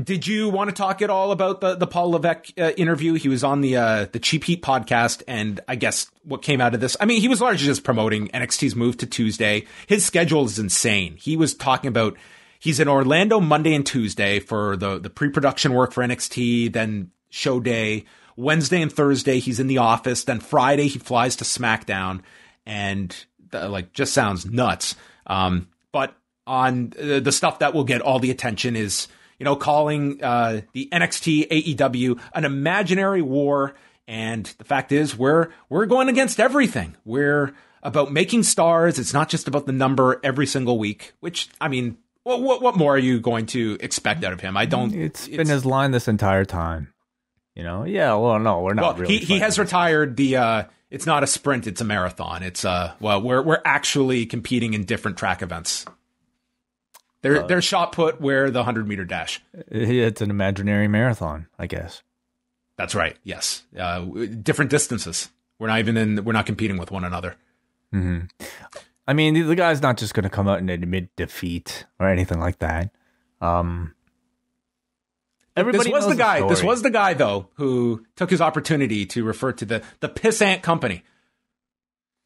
Did you want to talk at all about the Paul Levesque interview? He was on the Cheap Heat podcast, and I guess what came out of this, I mean, he was largely just promoting NXT's move to Tuesday. His schedule is insane. He was talking about he's in Orlando Monday and Tuesday for the pre-production work for NXT, then show day. Wednesday and Thursday, he's in the office. Then Friday, he flies to SmackDown, and just sounds nuts. But on the stuff that will get all the attention is, calling the NXT AEW an imaginary war. And the fact is, we're going against everything. We're about making stars. It's not just about the number every single week, which, I mean, what more are you going to expect out of him? It's been his line this entire time. Yeah, well, no, we're not really. He has retired the, it's not a sprint, it's a marathon. It's, we're actually competing in different track events. They're shot put where the 100-meter dash. It's an imaginary marathon, I guess. That's right. Yes. Different distances. We're not competing with one another. Mm-hmm. I mean, the guy's not just going to come out and admit defeat or anything like that. Everybody knows the guy. This was the guy, though, who took his opportunity to refer to the Pissant Company.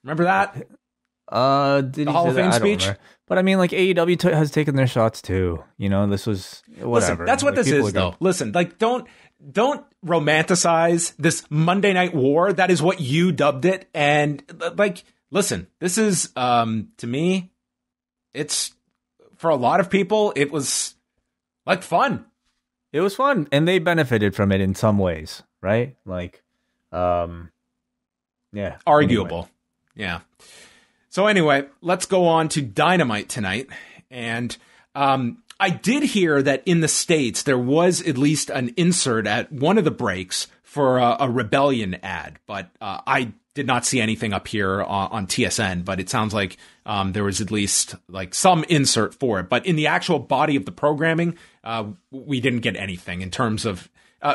Remember that? Did the Hall of Fame speech? But I mean, AEW has taken their shots too. This was whatever. Listen, that's what this is, though. Listen, don't romanticize this Monday Night War. That is what you dubbed it. And listen, this is to me, it's for a lot of people, it was fun. It was fun, and they benefited from it in some ways, right? Arguable. Anyway. Yeah. So anyway, let's go on to Dynamite tonight. And I did hear that in the States, there was at least an insert at one of the breaks for a Rebellion ad. But I did not see anything up here on TSN. But it sounds like there was at least some insert for it. But in the actual body of the programming, we didn't get anything in terms of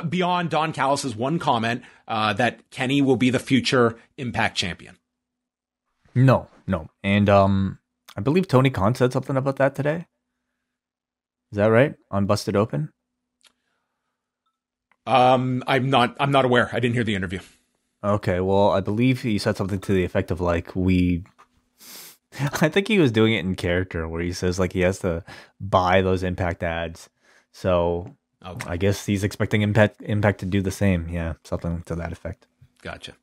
beyond Don Callis's one comment that Kenny will be the future Impact champion. No. And I believe Tony Khan said something about that today. Is that right? On Busted Open? I'm not aware. I didn't hear the interview. Okay, well, I believe he said something to the effect of I think he was doing it in character where he says he has to buy those Impact ads. So I guess he's expecting Impact to do the same. Yeah, something to that effect. Gotcha.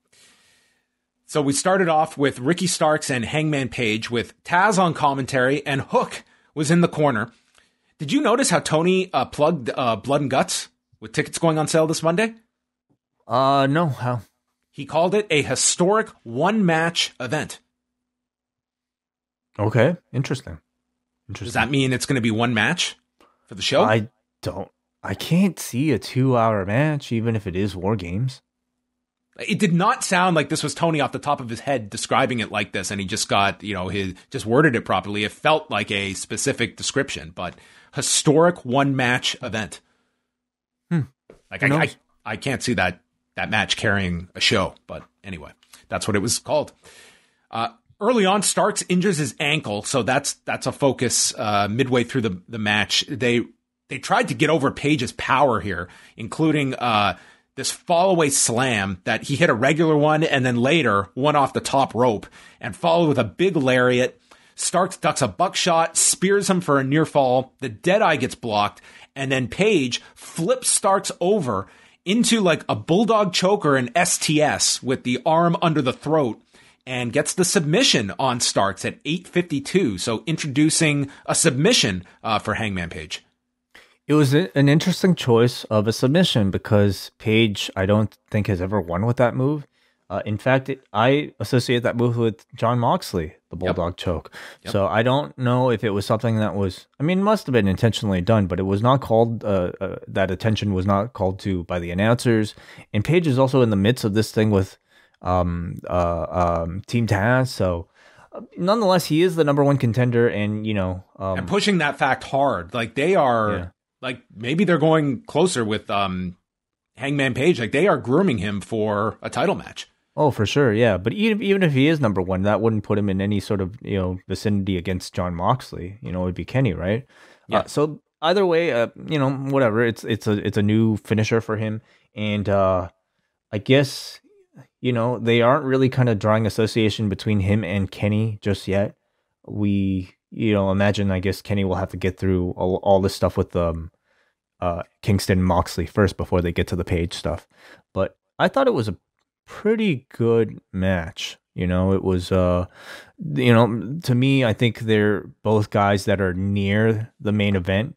So we started off with Ricky Starks and Hangman Page with Taz on commentary, and Hook was in the corner. Did you notice how Tony plugged Blood and Guts with tickets going on sale this Monday? No. How? He called it a historic one-match event. Okay, interesting. Does that mean it's going to be one match for the show? I can't see a 2-hour match, even if it is War Games. It did not sound like this was Tony off the top of his head describing it like this, and he just got, just worded it properly. It felt like a specific description, but historic one-match event. I can't see that match carrying a show, but anyway, that's what it was called. Early on, Starks injures his ankle, so that's a focus midway through the match. They tried to get over Page's power here, including this fall-away slam that he hit a regular one and then later one off the top rope and followed with a big lariat. Starks ducks a buckshot, spears him for a near fall. The Deadeye gets blocked, and then Page flips Starks over into a bulldog choker and STS with the arm under the throat. and gets the submission on Starks at 8:52. So introducing a submission for Hangman Page. It was an interesting choice of a submission because Page, I don't think, has ever won with that move. In fact, I associate that move with Jon Moxley, the Bulldog choke. Yep. So I don't know if it was something that was, I mean, it must have been intentionally done, but it was not called, that attention was not called to by the announcers. And Page is also in the midst of this thing with Team Taz. So nonetheless, he is the number one contender and, and pushing that fact hard. Like they are, like maybe they're going closer with Hangman Page. Like they are grooming him for a title match. Oh, for sure, yeah. But even if he is number one, that wouldn't put him in any sort of vicinity against Jon Moxley. It would be Kenny, right? Yeah. So either way, whatever. It's a new finisher for him, and I guess they aren't really kind of drawing association between him and Kenny just yet. We imagine I guess Kenny will have to get through all this stuff with Kingston and Moxley first before they get to the Page stuff. But I thought it was a pretty good match. It was to me, I think they're both guys that are near the main event.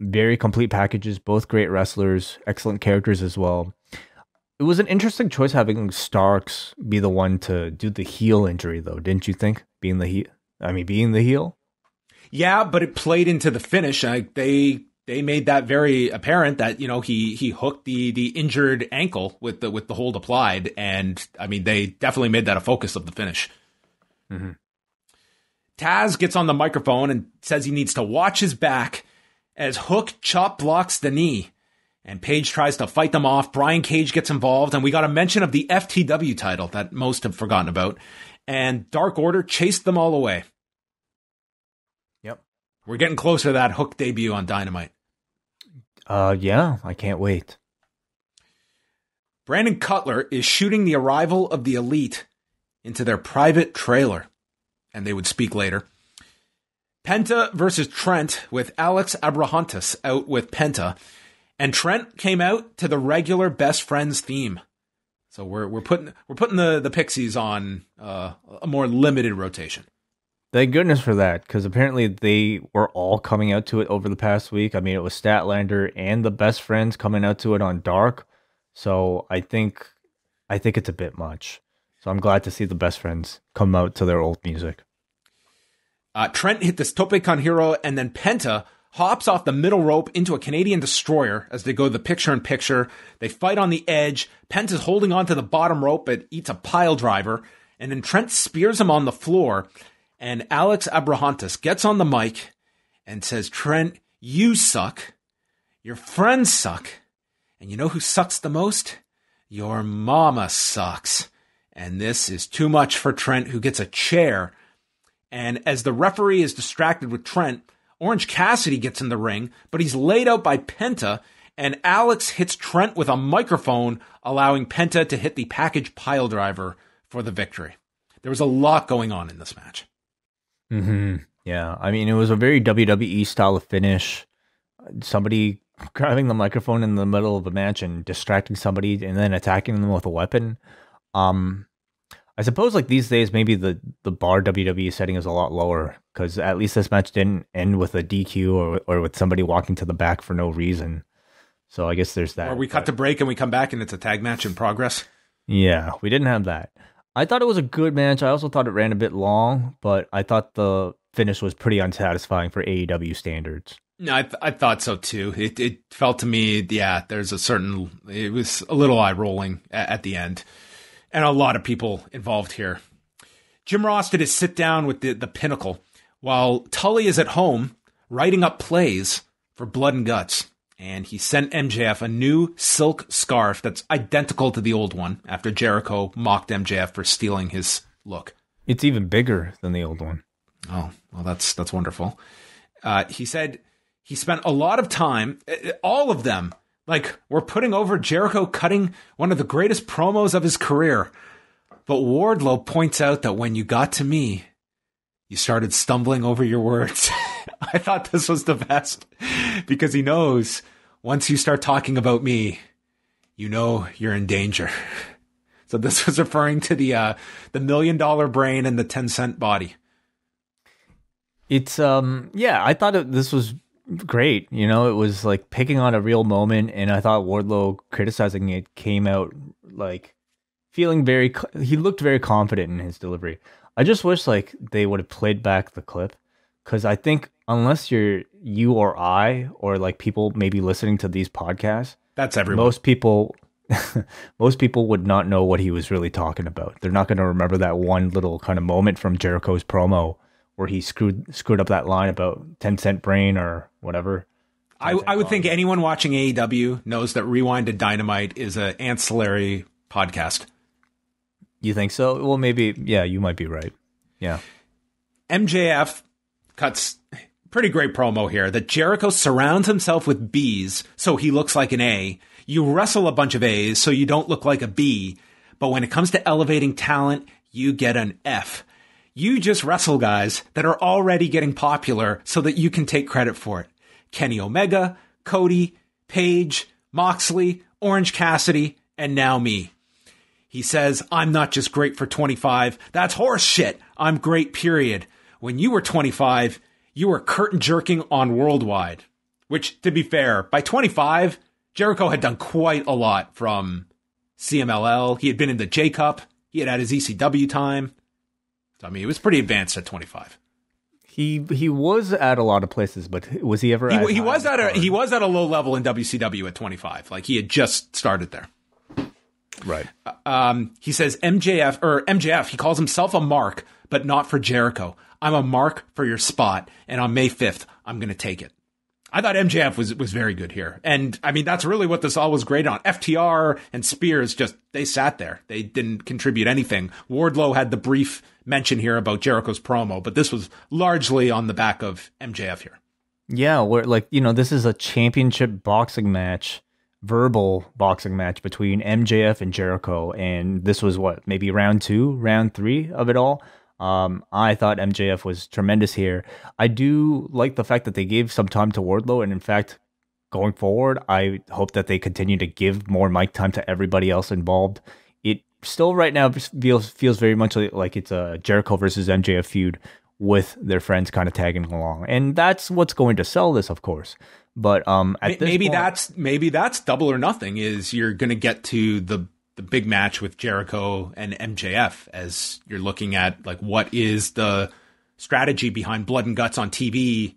Very complete packages, both great wrestlers, excellent characters as well. It was an interesting choice having Starks be the one to do the heel injury, though, didn't you think? Being the heel. Yeah, but it played into the finish. They made that very apparent that, he hooked the injured ankle with the hold applied. And I mean, they definitely made that a focus of the finish. Mm-hmm. Taz gets on the microphone and says he needs to watch his back as Hook chop blocks the knee. And Page tries to fight them off. Brian Cage gets involved. And we got a mention of the FTW title that most have forgotten about. And Dark Order chased them all away. Yep. We're getting closer to that Hook debut on Dynamite. Yeah, I can't wait. Brandon Cutler is shooting the arrival of the Elite into their private trailer, and they would speak later. Penta versus Trent with Alex Abrahantes out with Penta, and Trent came out to the regular Best Friends theme. So we're putting the Pixies on a more limited rotation. Thank goodness for that, because apparently they were all coming out to it over the past week. I mean, it was Statlander and the Best Friends coming out to it on Dark. So I think it's a bit much. So I'm glad to see the Best Friends come out to their old music. Trent hit this Tope Con Hero, and then Penta hops off the middle rope into a Canadian Destroyer as they go the picture-in-picture. They fight on the edge. Penta's holding on to the bottom rope, but eats a pile driver. And then Trent spears him on the floor. And Alex Abrahantes gets on the mic and says, Trent, you suck. Your friends suck. And you know who sucks the most? Your mama sucks. And this is too much for Trent, who gets a chair. And as the referee is distracted with Trent, Orange Cassidy gets in the ring, but he's laid out by Penta, and Alex hits Trent with a microphone, allowing Penta to hit the package pile driver for the victory. There was a lot going on in this match. Mm-hmm. Yeah, I mean, it was a very WWE style of finish. Somebody grabbing the microphone in the middle of a match and distracting somebody and then attacking them with a weapon. I suppose like these days, maybe the bar WWE setting is a lot lower, because at least this match didn't end with a DQ or with somebody walking to the back for no reason. So I guess there's that. Or we cut to break and we come back and it's a tag match in progress. Yeah, we didn't have that. I thought it was a good match. I also thought it ran a bit long, but I thought the finish was pretty unsatisfying for AEW standards. No, I thought so too. It felt to me, yeah, it was a little eye rolling at the end. And a lot of people involved here. Jim Ross did his sit down with the Pinnacle, while Tully is at home writing up plays for Blood and Guts. And he sent MJF a new silk scarf that's identical to the old one after Jericho mocked MJF for stealing his look. It's even bigger than the old one. Oh, well, that's wonderful. He said he spent a lot of time, all of them, like, we're putting over Jericho cutting one of the greatest promos of his career. But Wardlow points out that when you got to me, you started stumbling over your words. I thought this was the best, because he knows once you start talking about me, you know you're in danger. So this was referring to the $1 million brain and the 10-cent body. It's I thought this was great. You know, it was like picking on a real moment, and I thought Wardlow criticizing it came out like feeling he looked very confident in his delivery. I just wish like they would have played back the clip, because I think unless you or I or like people maybe listening to these podcasts, that's everyone. Most people would not know what he was really talking about. They're not going to remember that one little kind of moment from Jericho's promo where he screwed up that line about 10-cent brain or whatever. I would think anyone watching AEW knows that Rewind-A-Dynamite is an ancillary podcast. You think so? Well, maybe, yeah, you might be right. Yeah. MJF cuts pretty great promo here that Jericho surrounds himself with B's so he looks like an A. You wrestle a bunch of A's so you don't look like a B. But when it comes to elevating talent, you get an F. You just wrestle guys that are already getting popular so that you can take credit for it. Kenny Omega, Cody, Paige, Moxley, Orange Cassidy, and now me. He says, I'm not just great for 25. That's horse shit. I'm great, period. When you were 25, you were curtain jerking on Worldwide. Which, to be fair, by 25, Jericho had done quite a lot from CMLL. He had been in the J-Cup. He had his ECW time. I mean, he was pretty advanced at 25. He was at a lot of places, but was he ever? He was at a low level in WCW at 25. Like he had just started there. Right. He says MJF. He calls himself a mark, but not for Jericho. I'm a mark for your spot, and on May 5th, I'm going to take it. I thought MJF was very good here. And I mean, that's really what this all was great on. FTR and Spears they sat there. They didn't contribute anything. Wardlow had the brief mention here about Jericho's promo, but this was largely on the back of MJF here. Yeah, where this is a championship boxing match, verbal boxing match between MJF and Jericho. And this was maybe round 2, round 3 of it all. I thought MJF was tremendous here. I do like the fact that they gave some time to Wardlow, and in fact, going forward, I hope that they continue to give more mic time to everybody else involved. It still right now feels very much like it's a Jericho versus MJF feud with their friends kind of tagging along, and that's what's going to sell this, of course. But maybe that's double or nothing. Is you're going to get to the big match with Jericho and MJF as you're looking at like what is the strategy behind Blood and Guts on TV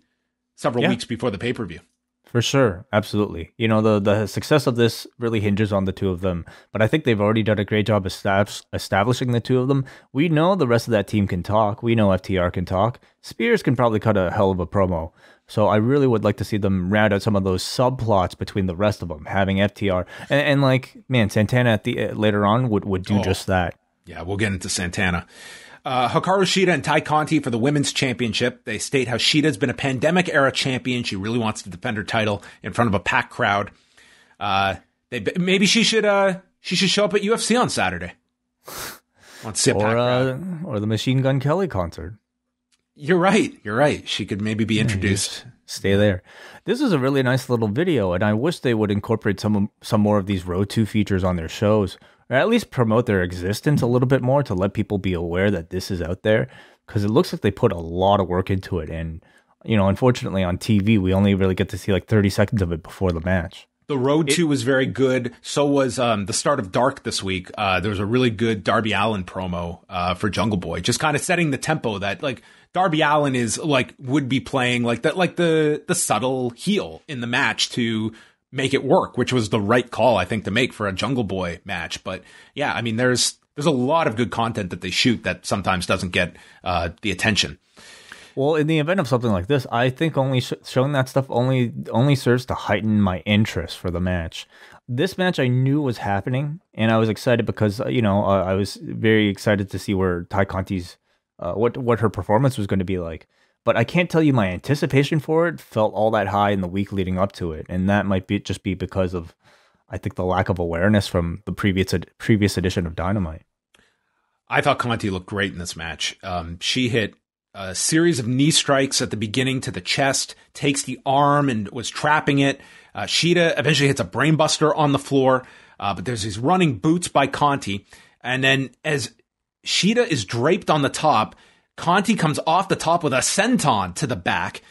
several weeks before the pay-per-view. For sure. Absolutely. You know, the success of this really hinges on the two of them, but I think they've already done a great job establishing the two of them. We know the rest of that team can talk. We know FTR can talk. Spears can probably cut a hell of a promo. So I really would like to see them round out some of those subplots between the rest of them, having FTR and like, man, Santana at the later on would do just that. Yeah, we'll get into Santana. Hikaru Shida and Tai Conti for the women's championship. They state how Shida's been a pandemic era champion. She really wants to defend her title in front of a packed crowd. Maybe she should show up at UFC on Saturday. Want to see a packed crowd. Or the Machine Gun Kelly concert. You're right. She could maybe be introduced. Stay there. This is a really nice little video, and I wish they would incorporate some more of these Road 2 features on their shows, or at least promote their existence a little bit more to let people be aware that this is out there, because it looks like they put a lot of work into it. And, you know, unfortunately on TV, we only really get to see like 30 seconds of it before the match. The Road 2 was very good. So was the start of Dark this week. There was a really good Darby Allin promo for Jungle Boy, just kind of setting the tempo that like Darby Allin is like would be playing like that, like the subtle heel in the match to make it work, which was the right call, I think, to make for a Jungle Boy match. But yeah, I mean, there's a lot of good content that they shoot that sometimes doesn't get the attention. Well, in the event of something like this, I think only showing that stuff only serves to heighten my interest for the match. This match I knew was happening, and I was excited because I was very excited to see where Tai Conti's what her performance was going to be like. But I can't tell you my anticipation for it felt all that high in the week leading up to it, and that might just be because of, I think, the lack of awareness from the previous edition of Dynamite. I thought Conti looked great in this match. She hit a series of knee strikes at the beginning to the chest, takes the arm and was trapping it. Shida eventually hits a brainbuster on the floor, but there's these running boots by Conti. And then as Shida is draped on the top, Conti comes off the top with a senton to the back.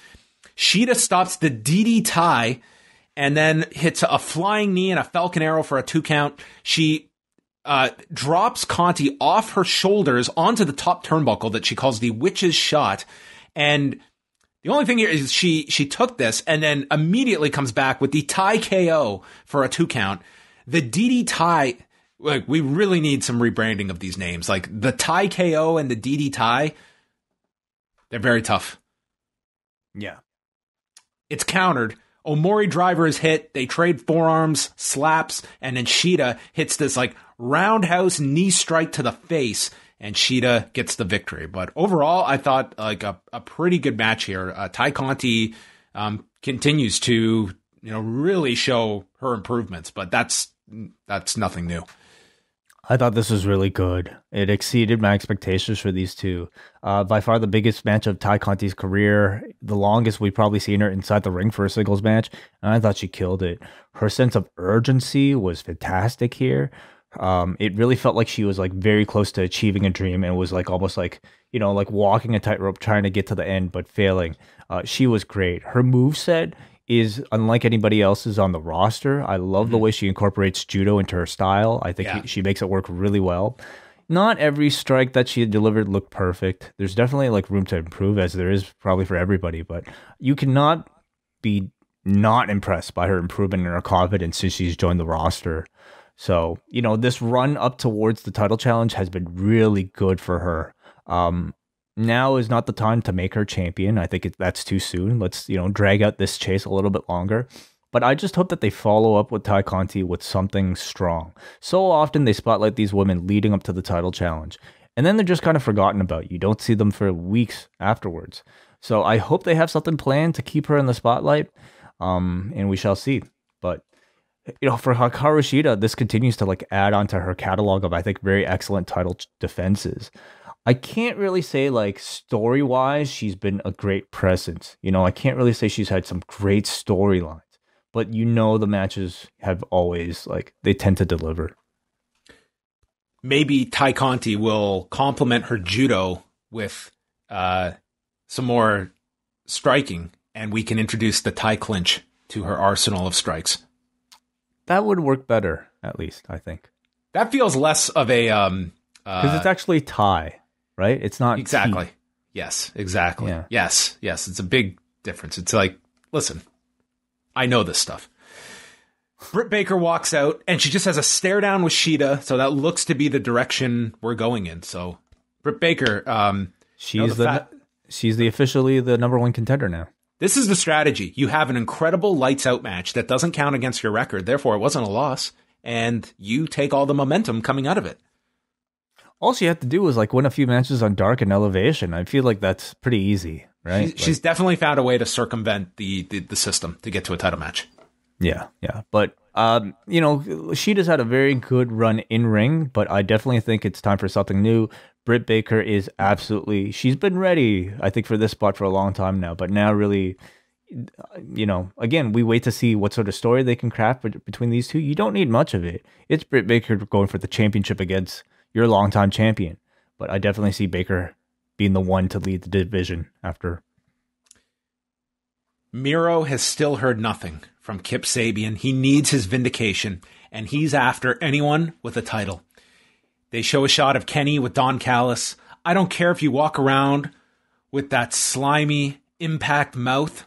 Shida stops the DD tie and then hits a flying knee and a falcon arrow for a 2 count. She drops Conti off her shoulders onto the top turnbuckle that she calls the witch's shot. And the only thing here is she took this and then immediately comes back with the tie KO for a 2 count. The DD tie, like, we really need some rebranding of these names. Like the tie KO and the DD tie, they're very tough. Yeah. It's countered. Omori driver is hit. They trade forearms, slaps, and then Shida hits this like roundhouse knee strike to the face, and Shida gets the victory. But overall, I thought like a pretty good match here. Ty Conti continues to really show her improvements, but that's nothing new. I thought this was really good. It exceeded my expectations for these two. By far the biggest match of Ty Conti's career, the longest we've probably seen her inside the ring for a singles match, and I thought she killed it. Her sense of urgency was fantastic here. It really felt like she was like very close to achieving a dream and was like almost like, like walking a tightrope trying to get to the end but failing. She was great. Her moveset is unlike anybody else's on the roster. I love the way she incorporates judo into her style. I think she makes it work really well. Not every strike that she delivered looked perfect. There's definitely like room to improve, as there is probably for everybody, but you cannot be not impressed by her improvement in her confidence since she's joined the roster. So, this run up towards the title challenge has been really good for her. Now is not the time to make her champion. I think that's too soon. Let's, drag out this chase a little bit longer. But I just hope that they follow up with Ty Conti with something strong. So often they spotlight these women leading up to the title challenge, and then they're just kind of forgotten about. You don't see them for weeks afterwards. So I hope they have something planned to keep her in the spotlight, and we shall see. But for Hikaru Shida, this continues to like add on to her catalog of, I think, very excellent title defenses. I can't really say like story-wise she's been a great presence. I can't really say she's had some great storylines, but the matches have always like they tend to deliver. Maybe Ty Conti will complement her judo with some more striking, and we can introduce the Thai clinch to her arsenal of strikes. That would work better, at least, I think. That feels less of a because it's actually Thai. Right? It's not exactly. tea. Yes, exactly. Yeah. Yes. It's a big difference. It's like, listen, I know this stuff. Britt Baker walks out and she just has a stare down with Shida. So that looks to be the direction we're going in. So Britt Baker, she's officially the number one contender now. This is the strategy. You have an incredible lights out match that doesn't count against your record. Therefore, it wasn't a loss, and you take all the momentum coming out of it. All she had to do was like win a few matches on Dark and Elevation. I feel like that's pretty easy, right? She's definitely found a way to circumvent the system to get to a title match. Yeah. But, Shida's had a very good run in ring, but I definitely think it's time for something new. Britt Baker is she's been ready, I think, for this spot for a long time now, but now really, again, we wait to see what sort of story they can craft between these two. You don't need much of it. It's Britt Baker going for the championship against your longtime champion, but I definitely see Baker being the one to lead the division after. Miro has still heard nothing from Kip Sabian. He needs his vindication, and he's after anyone with a title. They show a shot of Kenny with Don Callis. I don't care if you walk around with that slimy Impact mouth,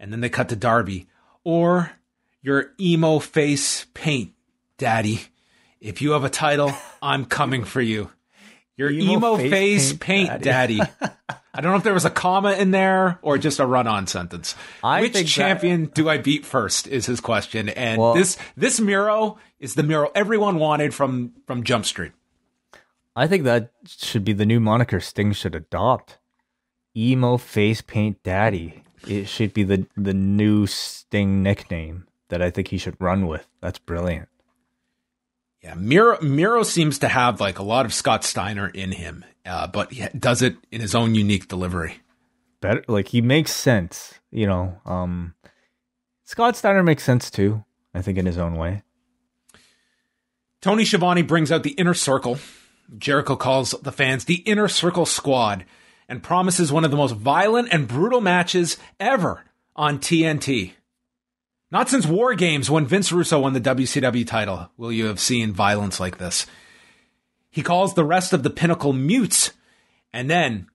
and then they cut to Darby, or your emo face paint, daddy. If you have a title, I'm coming for you. Your emo face paint daddy. I don't know if there was a comma in there or just a run-on sentence. Which champion do I beat first is his question. And this Miro is the Miro everyone wanted from Jump Street. I think that should be the new moniker Sting should adopt. Emo face paint daddy. It should be the new Sting nickname that I think he should run with. That's brilliant. Yeah, Miro seems to have like a lot of Scott Steiner in him, but he does it in his own unique delivery. Better, like he makes sense, Scott Steiner makes sense too, I think, in his own way. Tony Schiavone brings out the Inner Circle. Jericho calls the fans the Inner Circle Squad and promises one of the most violent and brutal matches ever on TNT. Not since War Games when Vince Russo won the WCW title will you have seen violence like this. He calls the rest of the Pinnacle mutes. And then,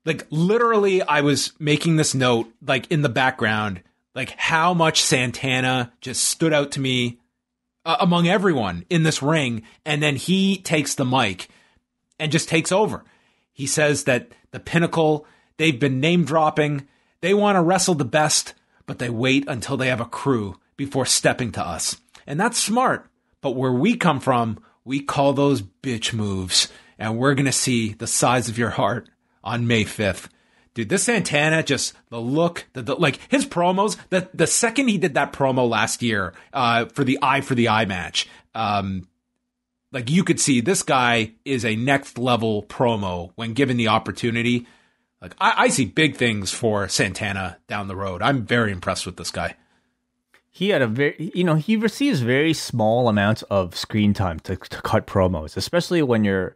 like, literally, I was making this note, like, in the background, like, how much Santana just stood out to me among everyone in this ring. And then he takes the mic and just takes over. He says that the Pinnacle, they've been name dropping. They want to wrestle the best, but they wait until they have a crew before stepping to us. And that's smart. But where we come from, we call those bitch moves. And we're going to see the size of your heart on May 5th. Dude, this Santana, just the look, like his promos, the second he did that promo last year for the Eye match, like you could see this guy is a next level promo when given the opportunity. Like I see big things for Santana down the road. I'm very impressed with this guy. He had he receives very small amounts of screen time to cut promos, especially when you're,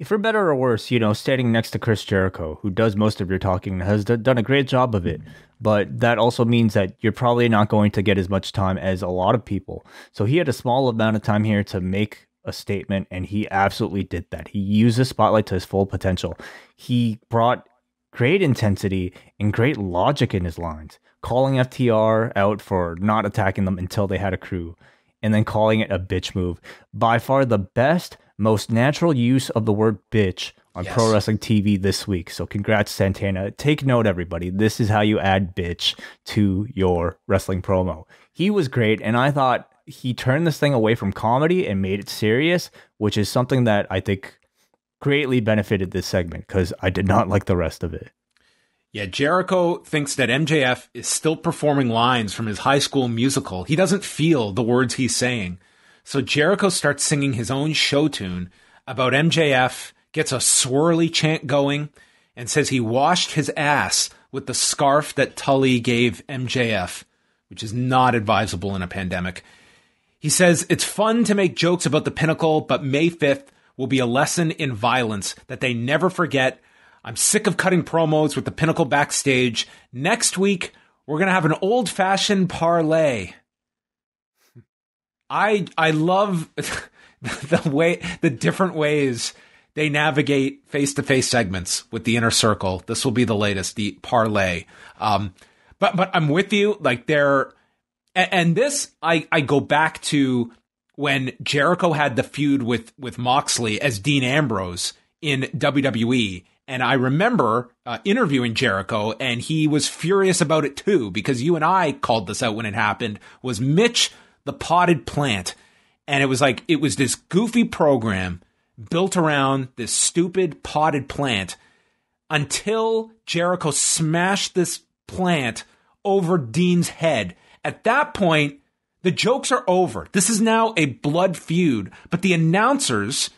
for better or worse, standing next to Chris Jericho, who does most of your talking and has done a great job of it. But that also means that you're probably not going to get as much time as a lot of people. So he had a small amount of time here to make a statement, and he absolutely did that. He used the spotlight to his full potential. He brought great intensity and great logic in his lines, calling FTR out for not attacking them until they had a crew, and then calling it a bitch move. By far the best, most natural use of the word bitch on Pro Wrestling TV this week. So congrats, Santana. Take note, everybody. This is how you add bitch to your wrestling promo. He was great, and I thought he turned this thing away from comedy and made it serious, which is something that I think greatly benefited this segment, because I did not like the rest of it. Yeah, Jericho thinks that MJF is still performing lines from his high school musical. He doesn't feel the words he's saying. So Jericho starts singing his own show tune about MJF, gets a swirly chant going, and says he washed his ass with the scarf that Tully gave MJF, which is not advisable in a pandemic. He says it's fun to make jokes about the Pinnacle, but May 5th will be a lesson in violence that they never forget. I'm sick of cutting promos with the Pinnacle backstage. Next week, we're going to have an old-fashioned parlay. I love the different ways they navigate face-to-face segments with the Inner Circle. This will be the latest, the parlay. But I'm with you. Like and this, I go back to when Jericho had the feud with Moxley as Dean Ambrose in WWE. And I remember interviewing Jericho, and he was furious about it too, because you and I called this out when it happened, was Mitch the Potted Plant. And it was this goofy program built around this stupid potted plant until Jericho smashed this plant over Dean's head. At that point, the jokes are over. This is now a blood feud, but the announcers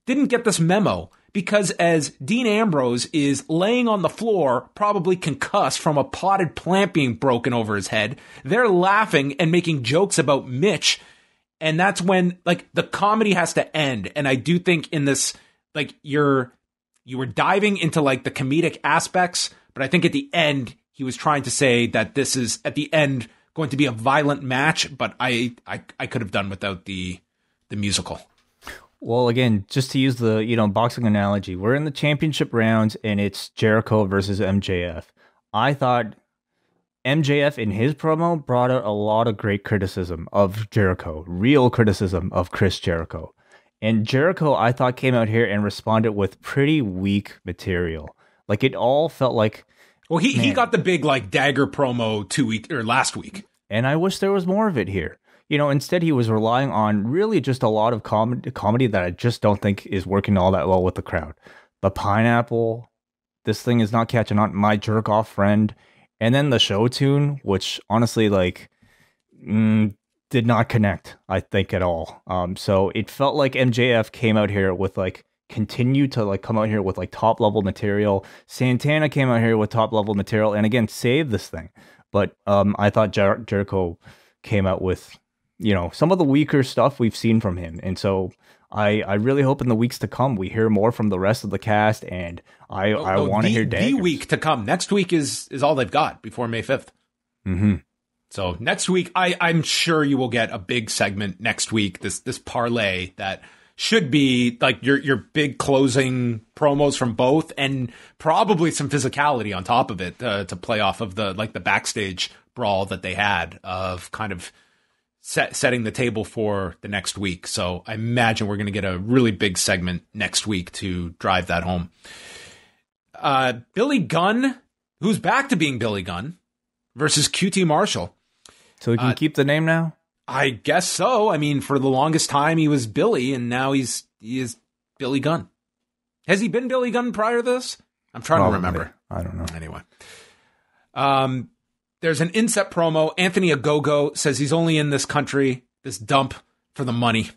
didn't get this memo, because as Dean Ambrose is laying on the floor, probably concussed from a potted plant being broken over his head, they're laughing and making jokes about Mitch. And that's when, like, the comedy has to end. And I do think in this, like, you were diving into, like, the comedic aspects, but I think at the end, he was trying to say that this is, at the end, going to be a violent match, but I could have done without the musical. Well, again, just to use the boxing analogy, we're in the championship rounds and it's Jericho versus MJF. I thought MJF in his promo brought out a lot of great criticism of Jericho, real criticism of Chris Jericho. And Jericho, I thought, came out here and responded with pretty weak material. Like, it all felt like... Well, he got the big, like, dagger promo last week. And I wish there was more of it here. Instead he was relying on really just a lot of comedy that I just don't think is working all that well with the crowd. The pineapple, this thing is not catching on, my jerk off friend, and then the show tune, which honestly, like, did not connect, I think, at all. So it felt like MJF came out here with, like, continue to, like, come out here with, like, top level material. Santana came out here with top level material and again saved this thing. But I thought Jericho came out with some of the weaker stuff we've seen from him. And so I really hope in the weeks to come we hear more from the rest of the cast, and I want to hear daggers. The week to come. Next week is all they've got before May 5th. Mm-hmm. So next week, I'm sure you will get a big segment next week, this parlay that should be like your big closing promos from both, and probably some physicality on top of it to play off of the backstage brawl that they had of kind of setting the table for the next week. So I imagine we're going to get a really big segment next week to drive that home. Billy Gunn, who's back to being Billy Gunn, versus QT Marshall. So we can keep the name now? I guess so. I mean, for the longest time he was Billy, and now he is Billy Gunn. Has he been Billy Gunn prior to this? I'm trying to remember. I don't know. Anyway. There's an inset promo. Anthony Ogogo says he's only in this country, this dump, for the money.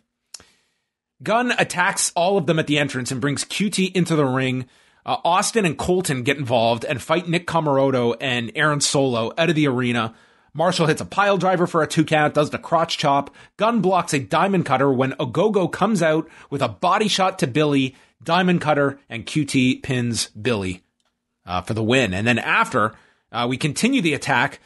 Gunn attacks all of them at the entrance and brings QT into the ring. Austin and Colton get involved and fight Nick Comoroto and Aaron Solo out of the arena. Marshall hits a pile driver for a 2 count, does the crotch chop. Gunn blocks a diamond cutter when Ogogo comes out with a body shot to Billy, diamond cutter, and QT pins Billy for the win. And then after we continue the attack,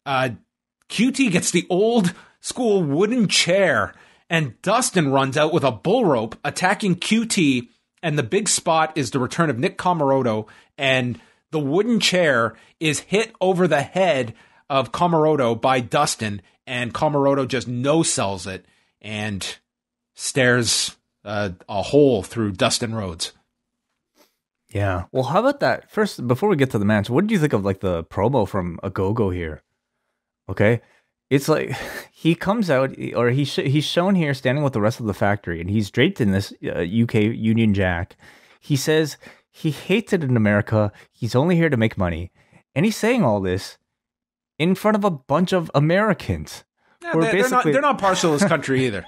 QT gets the old school wooden chair, and Dustin runs out with a bull rope attacking QT. And the big spot is the return of Nick Comoroto, and the wooden chair is hit over the head of Comoroto by Dustin, and Comoroto just no-sells it and stares a hole through Dustin Rhodes. Yeah. Well, how about that? First, before we get to the match, what did you think of like the promo from Ogogo here? Okay. It's like he comes out, or he's shown here standing with the rest of the factory, and he's draped in this UK Union Jack. He says he hates it in America. He's only here to make money. And he's saying all this in front of a bunch of Americans. Yeah, they're not partial to this country either.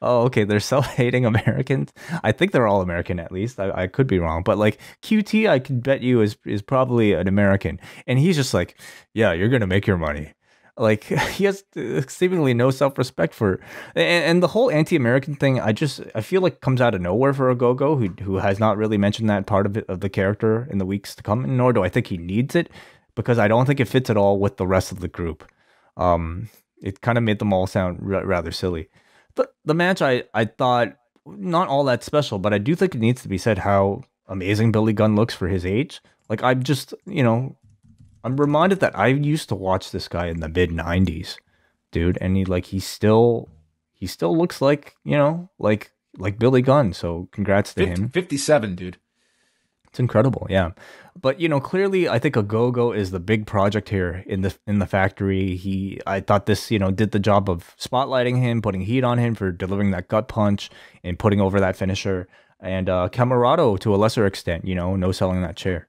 Oh, okay. They're self-hating Americans. I think they're all American, at least. I could be wrong, but like QT, I can bet you is probably an American, and he's just like, yeah, you're gonna make your money. Like, he has seemingly no self-respect for, and the whole anti-American thing, I feel like comes out of nowhere for Ogogo, who has not really mentioned that part of it, of the character in the weeks to come, nor do I think he needs it, because I don't think it fits at all with the rest of the group. It kind of made them all sound rather silly. The match, I thought, not all that special, but I do think it needs to be said how amazing Billy Gunn looks for his age. Like, I'm just, I'm reminded that I used to watch this guy in the mid-90s, dude, and he still looks like, like Billy Gunn. So congrats to him. 57, dude. It's incredible, yeah. But clearly, I think Ogogo is the big project here in the factory. I thought this, did the job of spotlighting him, putting heat on him for delivering that gut punch and putting over that finisher, and Comoroto to a lesser extent, no selling that chair.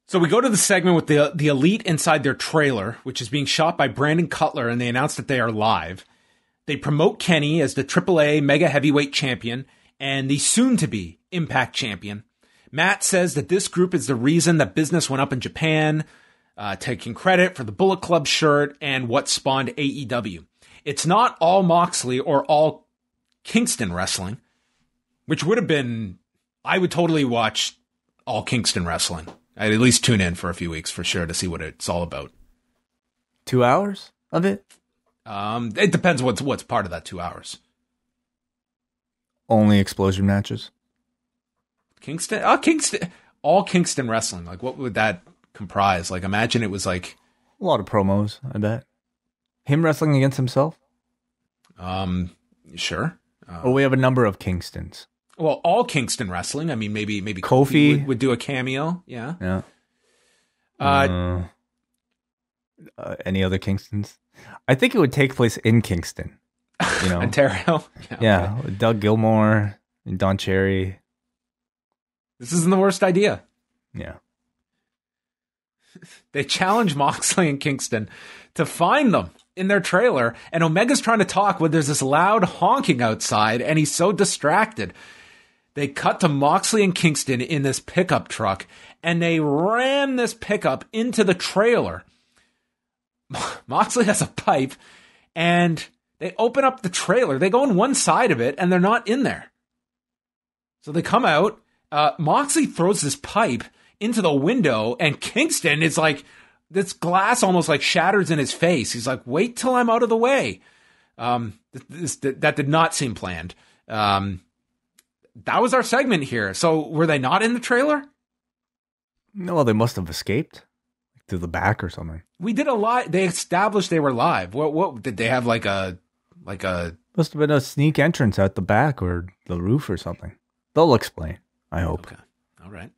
So we go to the segment with the Elite inside their trailer, which is being shot by Brandon Cutler, and they announce that they are live. They promote Kenny as the AAA Mega Heavyweight Champion and the soon-to-be Impact Champion. Matt says that this group is the reason that business went up in Japan, taking credit for the Bullet Club shirt and what spawned AEW. It's not all Moxley or all Kingston wrestling, which would have been, I would totally watch all Kingston wrestling. I'd at least tune in for a few weeks for sure to see what it's all about. 2 hours of it? It depends what's part of that 2 hours. Only explosion matches? Kingston, all Kingston wrestling. Like, what would that comprise? Like, imagine it was like a lot of promos. I bet him wrestling against himself. Sure. Or we have a number of Kingstons. Well, all Kingston wrestling. I mean, maybe Kofi would do a cameo. Yeah. Yeah. Any other Kingstons? I think it would take place in Kingston. Ontario. Yeah. Okay. Doug Gilmour and Don Cherry. This isn't the worst idea. Yeah. They challenge Moxley and Kingston to find them in their trailer, and Omega's trying to talk when there's this loud honking outside, and he's so distracted. They cut to Moxley and Kingston in this pickup truck, and they ram this pickup into the trailer. Moxley has a pipe, and They open up the trailer. They go on one side of it, and they're not in there. So they come out. Moxley throws this pipe into the window, and Kingston is like, this glass almost like shatters in his face. He's like, wait till I'm out of the way. That did not seem planned. That was our segment here. So were they not in the trailer? No, well, they must have escaped through the back or something. We did a lot. They established they were live. What did they have like a must have been a sneak entrance at the back or the roof or something. They'll explain, I hope. Okay. All right.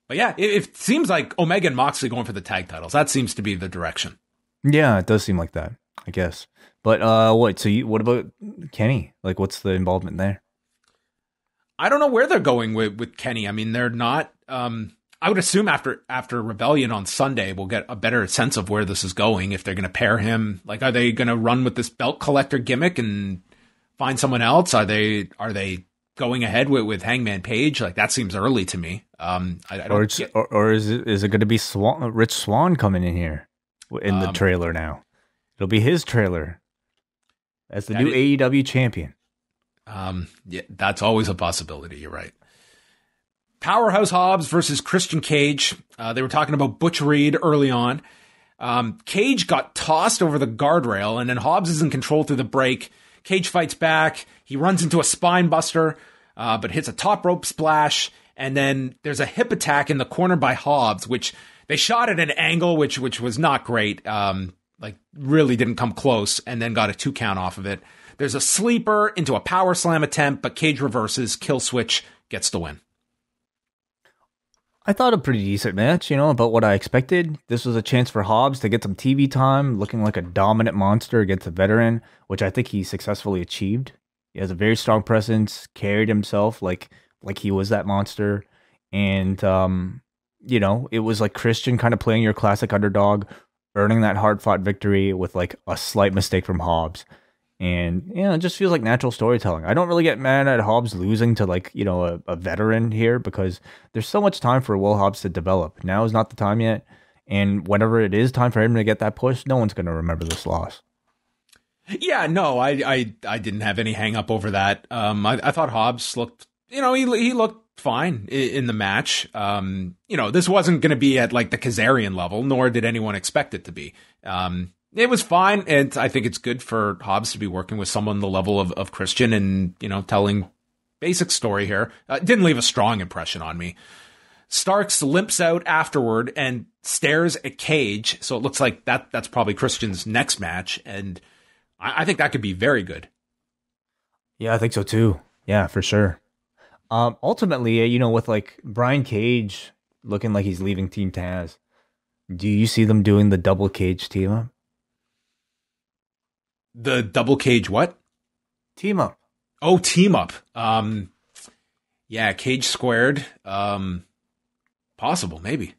But yeah, it seems like Omega and Moxley going for the tag titles. That seems to be the direction. Yeah, it does seem like that, I guess. But what about Kenny? Like, what's the involvement there? I don't know where they're going with Kenny. I mean, they're not. I would assume after Rebellion on Sunday, we'll get a better sense of where this is going. If they're going to pair him, like, are they going to run with this belt collector gimmick and find someone else? Are they going ahead with Hangman Page? Like, that seems early to me. Or is it going to be Rich Swann coming in here in the trailer now? It'll be his trailer as the new AEW champion. Yeah, that's always a possibility. You're right. Powerhouse Hobbs versus Christian Cage. They were talking about Butch Reed early on. Cage got tossed over the guardrail, and then Hobbs is in control through the break. Cage fights back. He runs into a spine buster, but hits a top rope splash. And then there's a hip attack in the corner by Hobbs, which they shot at an angle, which was not great. Like, really didn't come close, and then got a 2 count off of it. There's a sleeper into a power slam attempt, but Cage reverses. Kill switch, gets the win. I thought a pretty decent match, about what I expected. This was a chance for Hobbs to get some TV time, looking like a dominant monster against a veteran, which I think he successfully achieved. He has a very strong presence, carried himself like he was that monster. And, it was like Christian kind of playing your classic underdog, earning that hard-fought victory with like a slight mistake from Hobbs. And, it just feels like natural storytelling. I don't really get mad at Hobbs losing to a veteran here because there's so much time for Will Hobbs to develop. Now is not the time yet. And whenever it is time for him to get that push, no one's going to remember this loss. Yeah, no, I didn't have any hang up over that. I thought Hobbs looked, he looked fine in the match. This wasn't going to be at like the Kazarian level, nor did anyone expect it to be. It was fine, and I think it's good for Hobbs to be working with someone the level of Christian and, telling basic story here. Didn't leave a strong impression on me. Starks limps out afterward and stares at Cage, so it looks like that's probably Christian's next match, and I think that could be very good. Yeah, I think so too. Yeah, for sure. Ultimately, with like Brian Cage looking like he's leaving Team Taz, do you see them doing the double Cage team up? The double Cage what? Team up. Oh, team up. Yeah, Cage squared. Possible, maybe.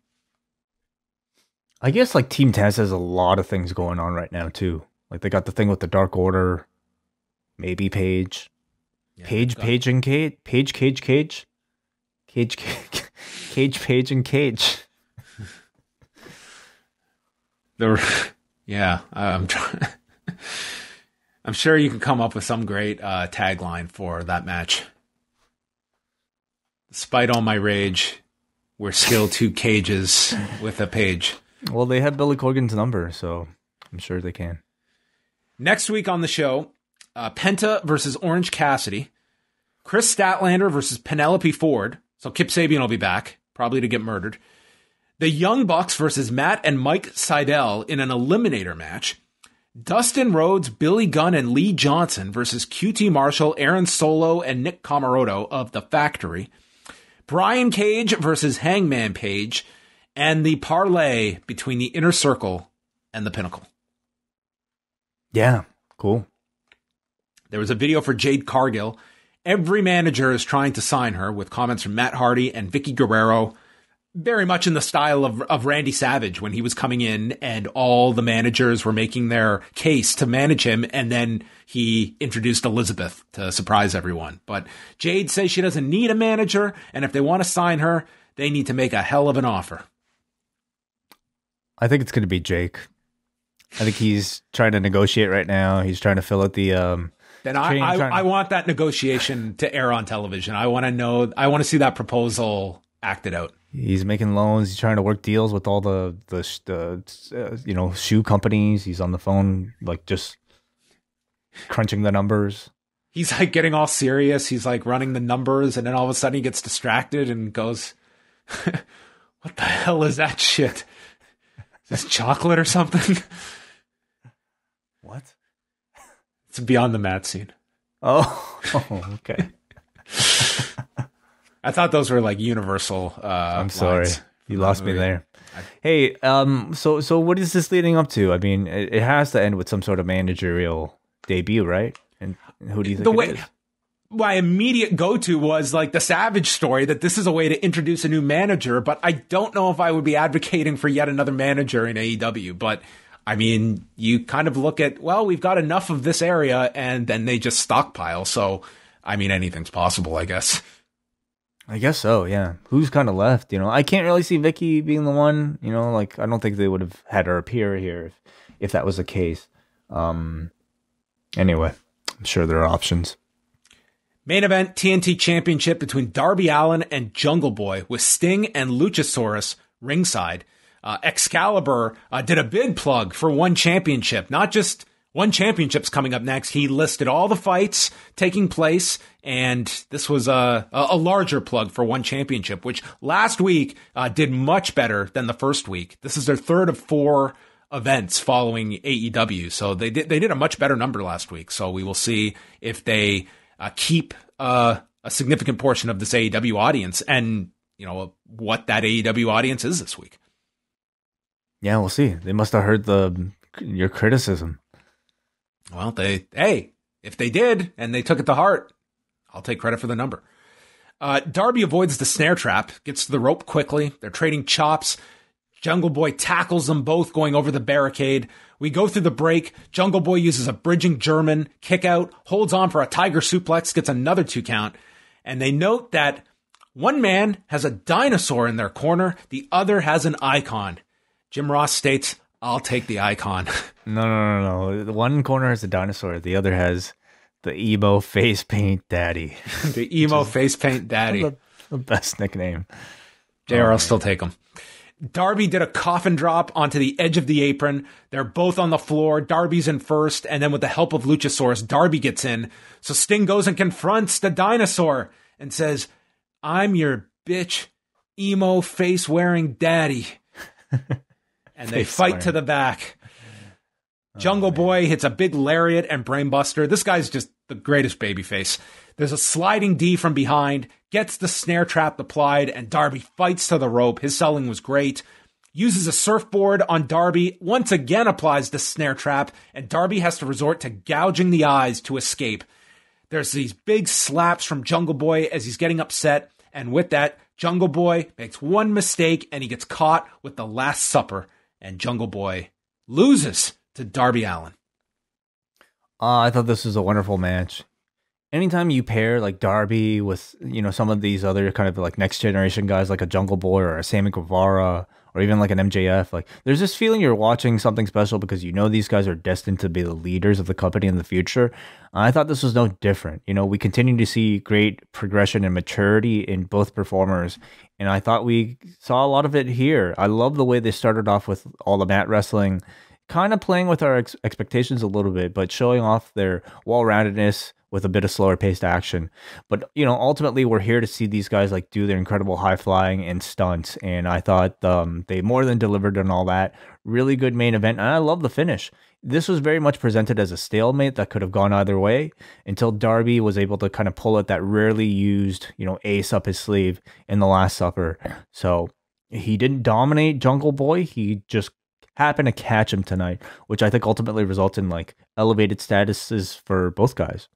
I guess like Team Taz has a lot of things going on right now too. Like they got the thing with the Dark Order, maybe Page. Yeah, Page and Cage. Page, Cage, Cage. Cage, Page and Cage. Yeah, I'm trying. I'm sure you can come up with some great tagline for that match. Despite all my rage, we're still 2 cages with a Page. Well, they have Billy Corgan's number, so I'm sure they can. Next week on the show, Penta versus Orange Cassidy. Chris Statlander versus Penelope Ford. So Kip Sabian will be back, probably to get murdered. The Young Bucks versus Matt and Mike Sydal in an eliminator match. Dustin Rhodes, Billy Gunn, and Lee Johnson versus QT Marshall, Aaron Solo, and Nick Comoroto of The Factory. Brian Cage versus Hangman Page. And the parlay between the Inner Circle and the Pinnacle. Yeah, cool. There was a video for Jade Cargill. Every manager is trying to sign her, with comments from Matt Hardy and Vicky Guerrero. Very much in the style of Randy Savage when he was coming in and all the managers were making their case to manage him, and then he introduced Elizabeth to surprise everyone. But Jade says she doesn't need a manager, and if they want to sign her, they need to make a hell of an offer. I think it's going to be Jake. I think he's trying to negotiate right now. He's trying to fill out the. Then I want that negotiation to air on television. I want to know. I want to see that proposal acted out. He's making loans. He's trying to work deals with all the shoe companies. He's on the phone, like just crunching the numbers. He's like getting all serious. He's like running the numbers, and then all of a sudden he gets distracted and goes, "What the hell is that shit? Is this chocolate or something?" What? It's beyond the mat scene. Oh, okay. I thought those were like universal. I'm sorry, you lost me there. Hey, so what is this leading up to? I mean, it has to end with some sort of managerial debut, right? And who do you think it is? My immediate go-to was like the Savage story, that this is a way to introduce a new manager, but I don't know if I would be advocating for yet another manager in AEW. But I mean, you kind of look at, well, we've got enough of this area, and then they just stockpile. So, I mean, anything's possible, I guess. I guess so, yeah. Who's kind of left, I can't really see Vicky being the one, like, I don't think they would have had her appear here if that was the case. Anyway, I'm sure there are options. Main event, TNT Championship between Darby Allin and Jungle Boy, with Sting and Luchasaurus ringside. Excalibur did a big plug for One Championship, not just One Championship's coming up next. He listed all the fights taking place, and this was a larger plug for One Championship, which last week did much better than the first week. This is their third of 4 events following AEW, so they did a much better number last week. So we will see if they keep a significant portion of this AEW audience, and what that AEW audience is this week. Yeah, we'll see. They must have heard your criticism. Well, if they did and they took it to heart, I'll take credit for the number. Darby avoids the snare trap, gets to the rope quickly. They're trading chops. Jungle Boy tackles them both, going over the barricade. We go through the break. Jungle Boy uses a bridging German kick out, holds on for a tiger suplex, gets another 2 count. And they note that one man has a dinosaur in their corner, the other has an icon. Jim Ross states, "I'll take the icon." No. The one corner has a dinosaur. The other has the emo face paint daddy. The emo face paint daddy. The best nickname. JR, I'll still take him. Darby did a coffin drop onto the edge of the apron. They're both on the floor. Darby's in first, and then with the help of Luchasaurus, Darby gets in. So Sting goes and confronts the dinosaur and says, "I'm your bitch, emo face wearing daddy." And they fight to the back. Jungle Boy hits a big lariat and brainbuster. This guy's just the greatest babyface. There's a sliding D from behind, gets the snare trap applied, and Darby fights to the rope. His selling was great. Uses a surfboard on Darby, once again applies the snare trap, and Darby has to resort to gouging the eyes to escape. There's these big slaps from Jungle Boy as he's getting upset, and with that, Jungle Boy makes one mistake, and he gets caught with the Last Supper, and Jungle Boy loses to Darby Allin. I thought this was a wonderful match. Anytime you pair like Darby with, some of these other kind of like next generation guys like a Jungle Boy or a Sammy Guevara or even like an MJF, like there's this feeling you're watching something special because these guys are destined to be the leaders of the company in the future. I thought this was no different. We continue to see great progression and maturity in both performers, and I thought we saw a lot of it here. I love the way they started off with all the mat wrestling, kind of playing with our expectations a little bit, but showing off their well-roundedness with a bit of slower paced action. But, ultimately we're here to see these guys like do their incredible high flying and stunts. And I thought they more than delivered on all that. Really good main event. And I love the finish. This was very much presented as a stalemate that could have gone either way until Darby was able to kind of pull out that rarely used, ace up his sleeve in the Last Supper. So he didn't dominate Jungle Boy. He just happened to catch him tonight, which I think ultimately results in like elevated statuses for both guys.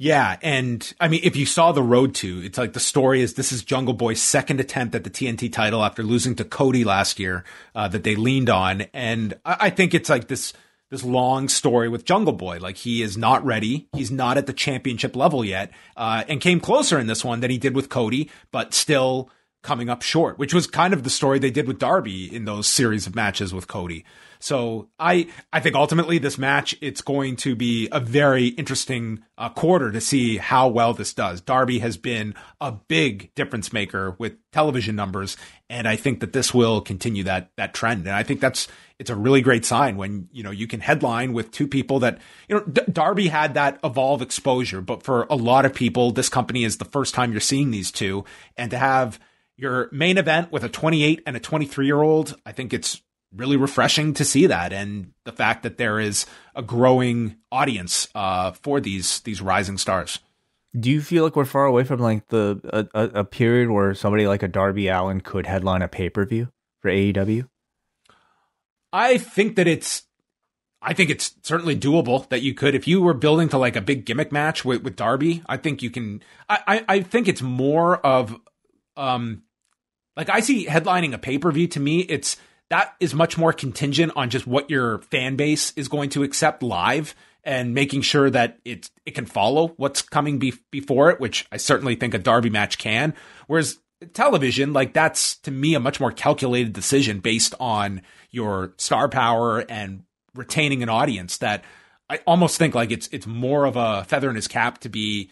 Yeah, and I mean, if you saw the road to, it's like the story is this is Jungle Boy's second attempt at the TNT title after losing to Cody last year that they leaned on. And I think it's like this long story with Jungle Boy. Like he is not ready. He's not at the championship level yet and came closer in this one than he did with Cody, but still coming up short, which was kind of the story they did with Darby in those series of matches with Cody. So I think ultimately this match, it's going to be a very interesting quarter to see how well this does. Darby has been a big difference maker with television numbers, and I think that this will continue that trend. And I think it's a really great sign when, you can headline with two people that, Darby had that Evolve exposure, but for a lot of people, this company is the first time you're seeing these two, and to have your main event with a 28 and a 23-year-old, I think it's really refreshing to see that, and the fact that there is a growing audience for these rising stars. Do you feel like we're far away from like a period where somebody like a Darby Allin could headline a pay-per-view for AEW? I think it's certainly doable that you could, if you were building to like a big gimmick match with Darby. I think you can. I think it's more of like I see headlining a pay-per-view, to me, that is much more contingent on just what your fan base is going to accept live and making sure that it can follow what's coming before it, which I certainly think a Darby match can. Whereas television, like that's to me a much more calculated decision based on your star power and retaining an audience, that I almost think like it's more of a feather in his cap to be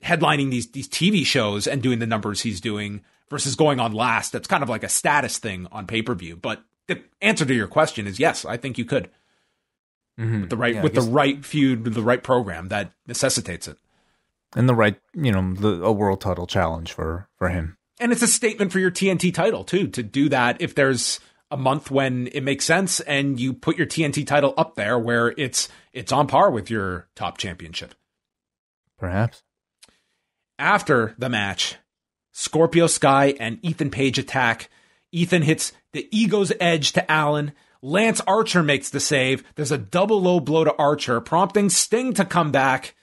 headlining these TV shows and doing the numbers he's doing versus going on last. That's kind of like a status thing on pay-per-view. But the answer to your question is yes, I think you could. Mm-hmm. With the right feud, with the right program that necessitates it. And the right, a world title challenge for him. And it's a statement for your TNT title too, to do that if there's a month when it makes sense and you put your TNT title up there where it's on par with your top championship. Perhaps. After the match, Scorpio Sky and Ethan Page attack. Ethan hits the Ego's Edge to Allin. Lance Archer makes the save. There's a double low blow to Archer, prompting Sting to come back.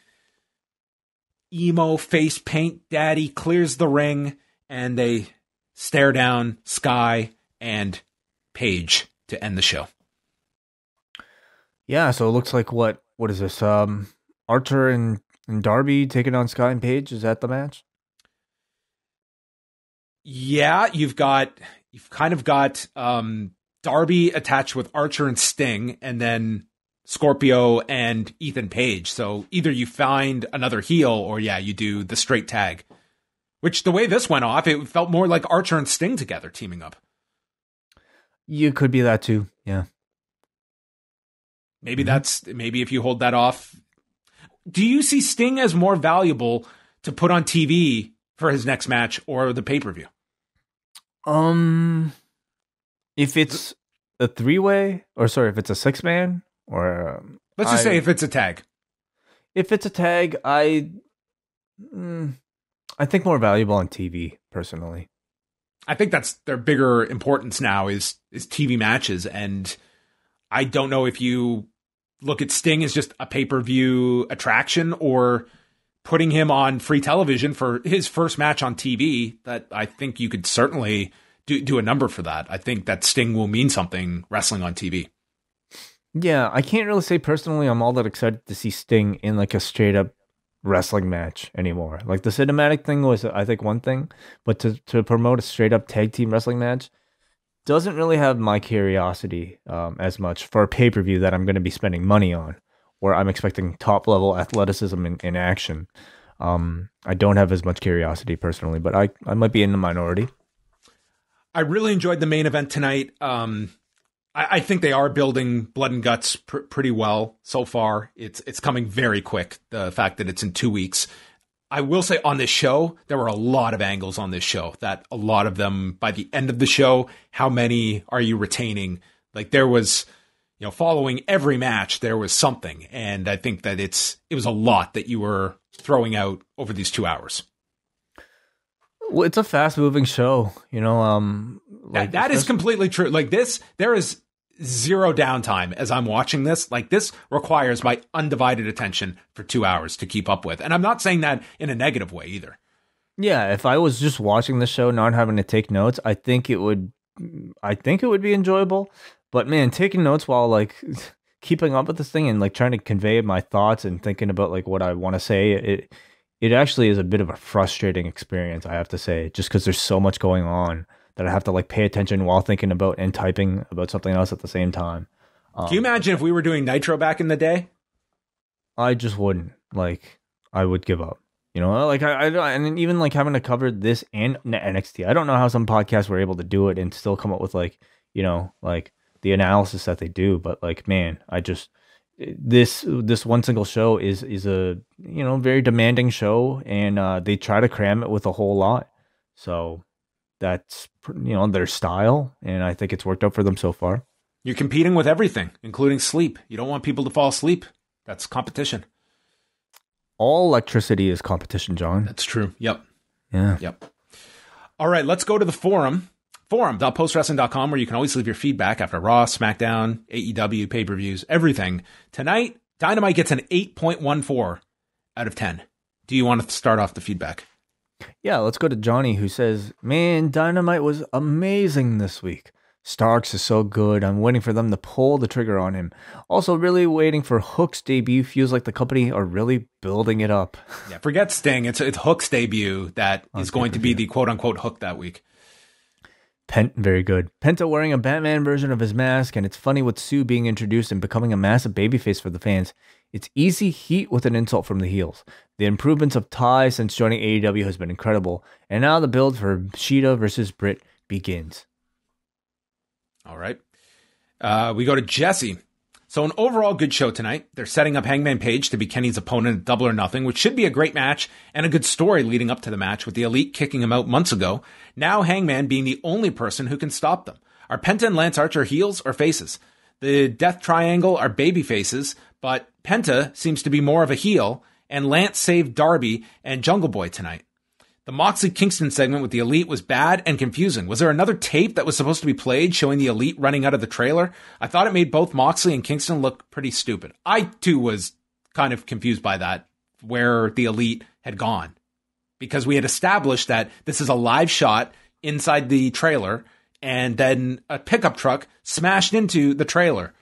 Emo face paint daddy clears the ring, and they stare down Sky and Page to end the show. Yeah, so it looks like what is this? Archer and Darby taking on Sky and Page. Is that the match? Yeah, you've kind of got Darby attached with Archer and Sting, and then Scorpio and Ethan Page. So either you find another heel, or you do the straight tag. Which, the way this went off, it felt more like Archer and Sting together teaming up. You could be that too, yeah. Maybe maybe if you hold that off. Do you see Sting as more valuable to put on TV for his next match or the pay-per-view? If it's a three-way, if it's a six-man, or let's just say if it's a tag. If it's a tag, I think more valuable on TV, personally. I think that's their bigger importance now is TV matches, and I don't know if you look at Sting as just a pay-per-view attraction or putting him on free television for his first match on TV. That I think you could certainly do a number for that. I think that Sting will mean something wrestling on TV. Yeah, I can't really say personally I'm all that excited to see Sting in like a straight up wrestling match anymore. Like the cinematic thing was, I think, one thing, but to promote a straight up tag team wrestling match doesn't really have my curiosity as much for a pay-per-view that I'm going to be spending money on, where I'm expecting top level athleticism in action. I don't have as much curiosity personally, but I might be in the minority. I really enjoyed the main event tonight. I think they are building Blood and Guts pretty well so far. It's coming very quick, the fact that it's in 2 weeks. I will say on this show, there were a lot of angles on this show, that a lot of them, by the end of the show, how many are you retaining? Like there was, following every match, there was something. And I think that it was a lot that you were throwing out over these 2 hours. Well, it's a fast moving show, that is completely true. Like this, there is zero downtime as I'm watching this. Like this requires my undivided attention for 2 hours to keep up with. And I'm not saying that in a negative way either. Yeah, if I was just watching the show, not having to take notes, I think it would be enjoyable. But man, taking notes while like keeping up with this thing and like trying to convey my thoughts and thinking about like what I want to say, it actually is a bit of a frustrating experience, I have to say, just because there's so much going on that I have to like pay attention while thinking about and typing about something else at the same time. Can you imagine if we were doing Nitro back in the day? I just wouldn't. Like, I would give up. You know, like I and even like having to cover this and NXT. I don't know how some podcasts were able to do it and still come up with like, you know, like the analysis that they do. But like, man, I just this one single show is a, you know, very demanding show, and they try to cram it with a whole lot. So that's, you know, their style, and I think it's worked out for them so far. You're competing with everything, including sleep. You don't want people to fall asleep. That's competition. All electricity is competition, John. That's true. Yep. Yeah. Yep. All right, let's go to the forum. Forum.postwrestling.com, where you can always leave your feedback after Raw, SmackDown, AEW, pay-per-views, everything. Tonight, Dynamite gets an 8.14 out of 10. Do you want to start off the feedback? Yeah, let's go to Johnny, who says, man, Dynamite was amazing this week. Starks is so good. I'm waiting for them to pull the trigger on him. Also, really waiting for Hook's debut. Feels like the company are really building it up. Yeah, forget Sting. It's Hook's debut that is going to be the quote-unquote Hook that week. Very good. Penta wearing a Batman version of his mask, and it's funny with Sue being introduced and becoming a massive babyface for the fans. It's easy heat with an insult from the heels. The improvements of Ty since joining AEW has been incredible, and now the build for Shida versus Britt begins. All right. We go to Jesse. So an overall good show tonight. They're setting up Hangman Page to be Kenny's opponent at Double or Nothing, which should be a great match and a good story leading up to the match, with the Elite kicking him out months ago. Now Hangman being the only person who can stop them. Are Penta and Lance Archer heels or faces? The Death Triangle are baby faces, but Penta seems to be more of a heel, and Lance saved Darby and Jungle Boy tonight. The Moxley Kingston segment with the Elite was bad and confusing. Was there another tape that was supposed to be played showing the Elite running out of the trailer? I thought it made both Moxley and Kingston look pretty stupid. I, too, was kind of confused by that, where the Elite had gone. Because we had established that this is a live shot inside the trailer, and then a pickup truck smashed into the trailer.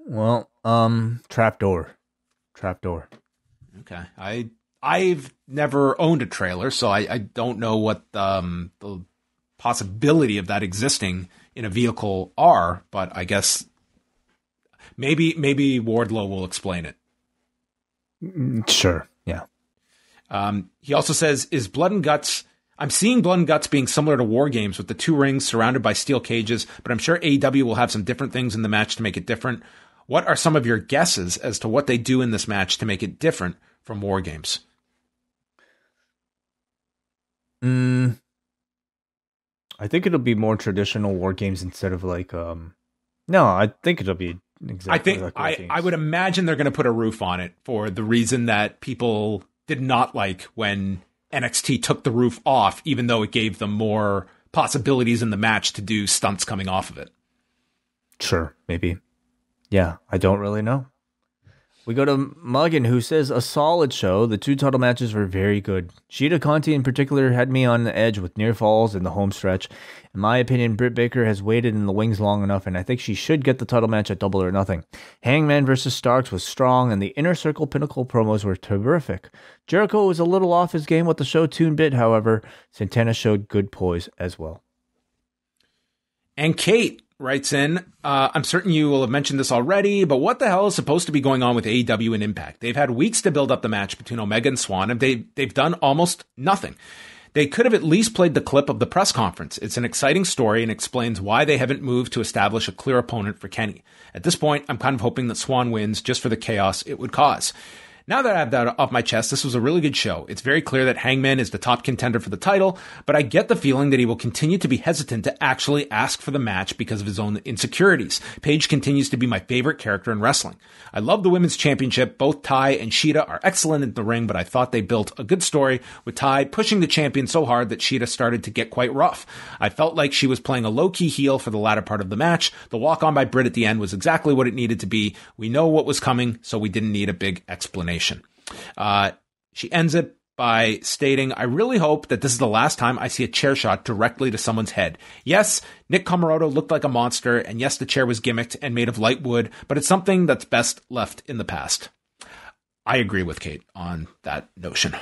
Well, trapdoor. Okay, I've never owned a trailer, so I don't know what the possibility of that existing in a vehicle are, but I guess maybe Wardlow will explain it. Sure, yeah. He also says, I'm seeing Blood and Guts being similar to War Games with the two rings surrounded by steel cages, but I'm sure AEW will have some different things in the match to make it different. What are some of your guesses as to what they do in this match to make it different from War Games? I think it'll be more traditional War Games instead of like no, I think it'll be exactly like War Games. I would imagine they're going to put a roof on it for the reason that people did not like when NXT took the roof off, even though it gave them more possibilities in the match to do stunts coming off of it. Sure, maybe. Yeah, I don't really know. We go to Muggin, who says, a solid show. The two title matches were very good. Shida Conti in particular had me on the edge with near falls in the home stretch. In my opinion, Britt Baker has waited in the wings long enough, and I think she should get the title match at Double or Nothing. Hangman versus Starks was strong, and the Inner Circle Pinnacle promos were terrific. Jericho was a little off his game with the show tune bit, however. Santana showed good poise as well. And Kate writes in, I'm certain you will have mentioned this already, but what the hell is supposed to be going on with AEW and Impact? They've had weeks to build up the match between Omega and Swan, and they've done almost nothing. They could have at least played the clip of the press conference. It's an exciting story and explains why they haven't moved to establish a clear opponent for Kenny. At this point, I'm kind of hoping that Swan wins just for the chaos it would cause. Now that I have that off my chest, this was a really good show. It's very clear that Hangman is the top contender for the title, but I get the feeling that he will continue to be hesitant to actually ask for the match because of his own insecurities. Paige continues to be my favorite character in wrestling. I love the women's championship. Both Ty and Shida are excellent in the ring, but I thought they built a good story with Ty pushing the champion so hard that Shida started to get quite rough. I felt like she was playing a low-key heel for the latter part of the match. The walk-on by Britt at the end was exactly what it needed to be. We know what was coming, so we didn't need a big explanation. She ends it by stating, I really hope that this is the last time I see a chair shot directly to someone's head. Yes, Nick Comoroto looked like a monster, and yes, the chair was gimmicked and made of light wood, but it's something that's best left in the past. I agree with Kate on that notion.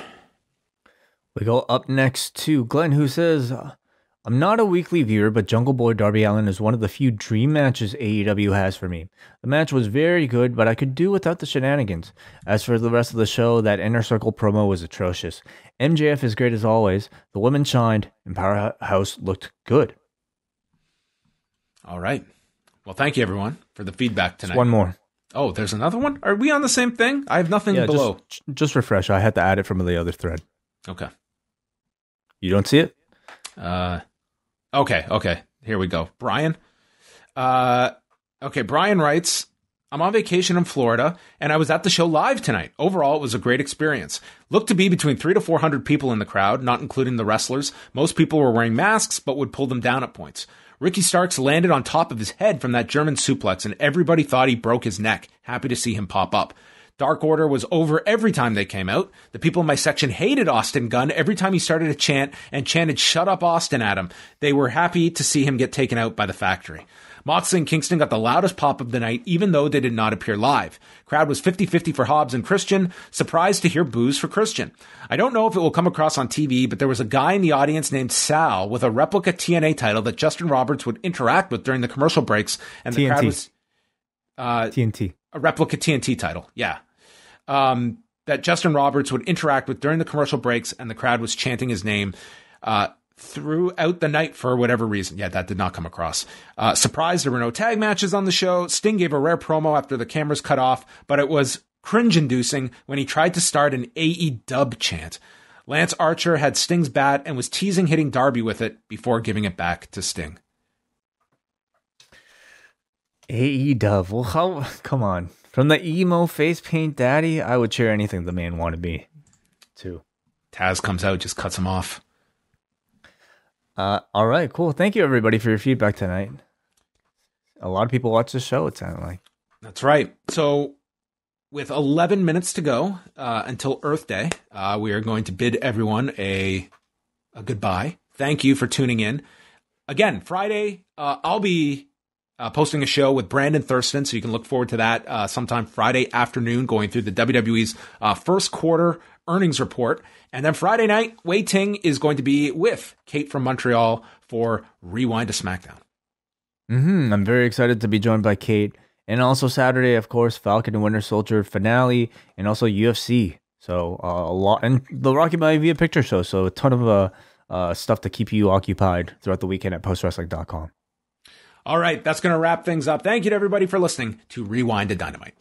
We go up next to Glenn, who says, I'm not a weekly viewer, but Jungle Boy Darby Allin is one of the few dream matches AEW has for me. The match was very good, but I could do without the shenanigans. As for the rest of the show, that Inner Circle promo was atrocious. MJF is great as always, the women shined, and Powerhouse looked good. All right. Well, thank you, everyone, for the feedback tonight. Just one more. Oh, there's another one? Are we on the same thing? I have nothing below. Just refresh. I had to add it from the other thread. Okay. You don't see it? Okay. Here we go. Brian. Brian writes, I'm on vacation in Florida, and I was at the show live tonight. Overall, it was a great experience. Looked to be between 300 to 400 people in the crowd, not including the wrestlers. Most people were wearing masks, but would pull them down at points. Ricky Starks landed on top of his head from that German suplex, and everybody thought he broke his neck. Happy to see him pop up. Dark Order was over every time they came out. The people in my section hated Austin Gunn every time he started to chant and chanted "Shut up, Austin" at him. They were happy to see him get taken out by the factory. Moxley and Kingston got the loudest pop of the night, even though they did not appear live. Crowd was 50-50 for Hobbs and Christian. Surprised to hear boos for Christian. I don't know if it will come across on TV, but there was a guy in the audience named Sal with a replica TNA title that Justin Roberts would interact with during the commercial breaks, and the crowd was TNT. A replica TNT title, yeah. That Justin Roberts would interact with during the commercial breaks, and the crowd was chanting his name throughout the night for whatever reason. Yeah, that did not come across. Surprised there were no tag matches on the show. Sting gave a rare promo after the cameras cut off, but it was cringe-inducing when he tried to start an AEW chant. Lance Archer had Sting's bat and was teasing hitting Darby with it before giving it back to Sting. AEW. Well, come on. From the emo face paint daddy, I would cheer anything the man wanted to be, too. Taz comes out, just cuts him off. All right, cool. Thank you, everybody, for your feedback tonight. A lot of people watch the show, it sounded like. That's right. So, with 11 minutes to go until Earth Day, we are going to bid everyone a goodbye. Thank you for tuning in. Again, Friday, I'll be posting a show with Brandon Thurston, so you can look forward to that sometime Friday afternoon, going through the WWE's first quarter earnings report. And then Friday night, Wai Ting is going to be with Kate from Montreal for Rewind-A-SmackDown. I'm very excited to be joined by Kate. And also Saturday, of course, Falcon and Winter Soldier finale, and also UFC. So a lot, and the Rocky Maivia picture show. So a ton of stuff to keep you occupied throughout the weekend at postwrestling.com. All right, that's going to wrap things up. Thank you to everybody for listening to Rewind-A-Dynamite.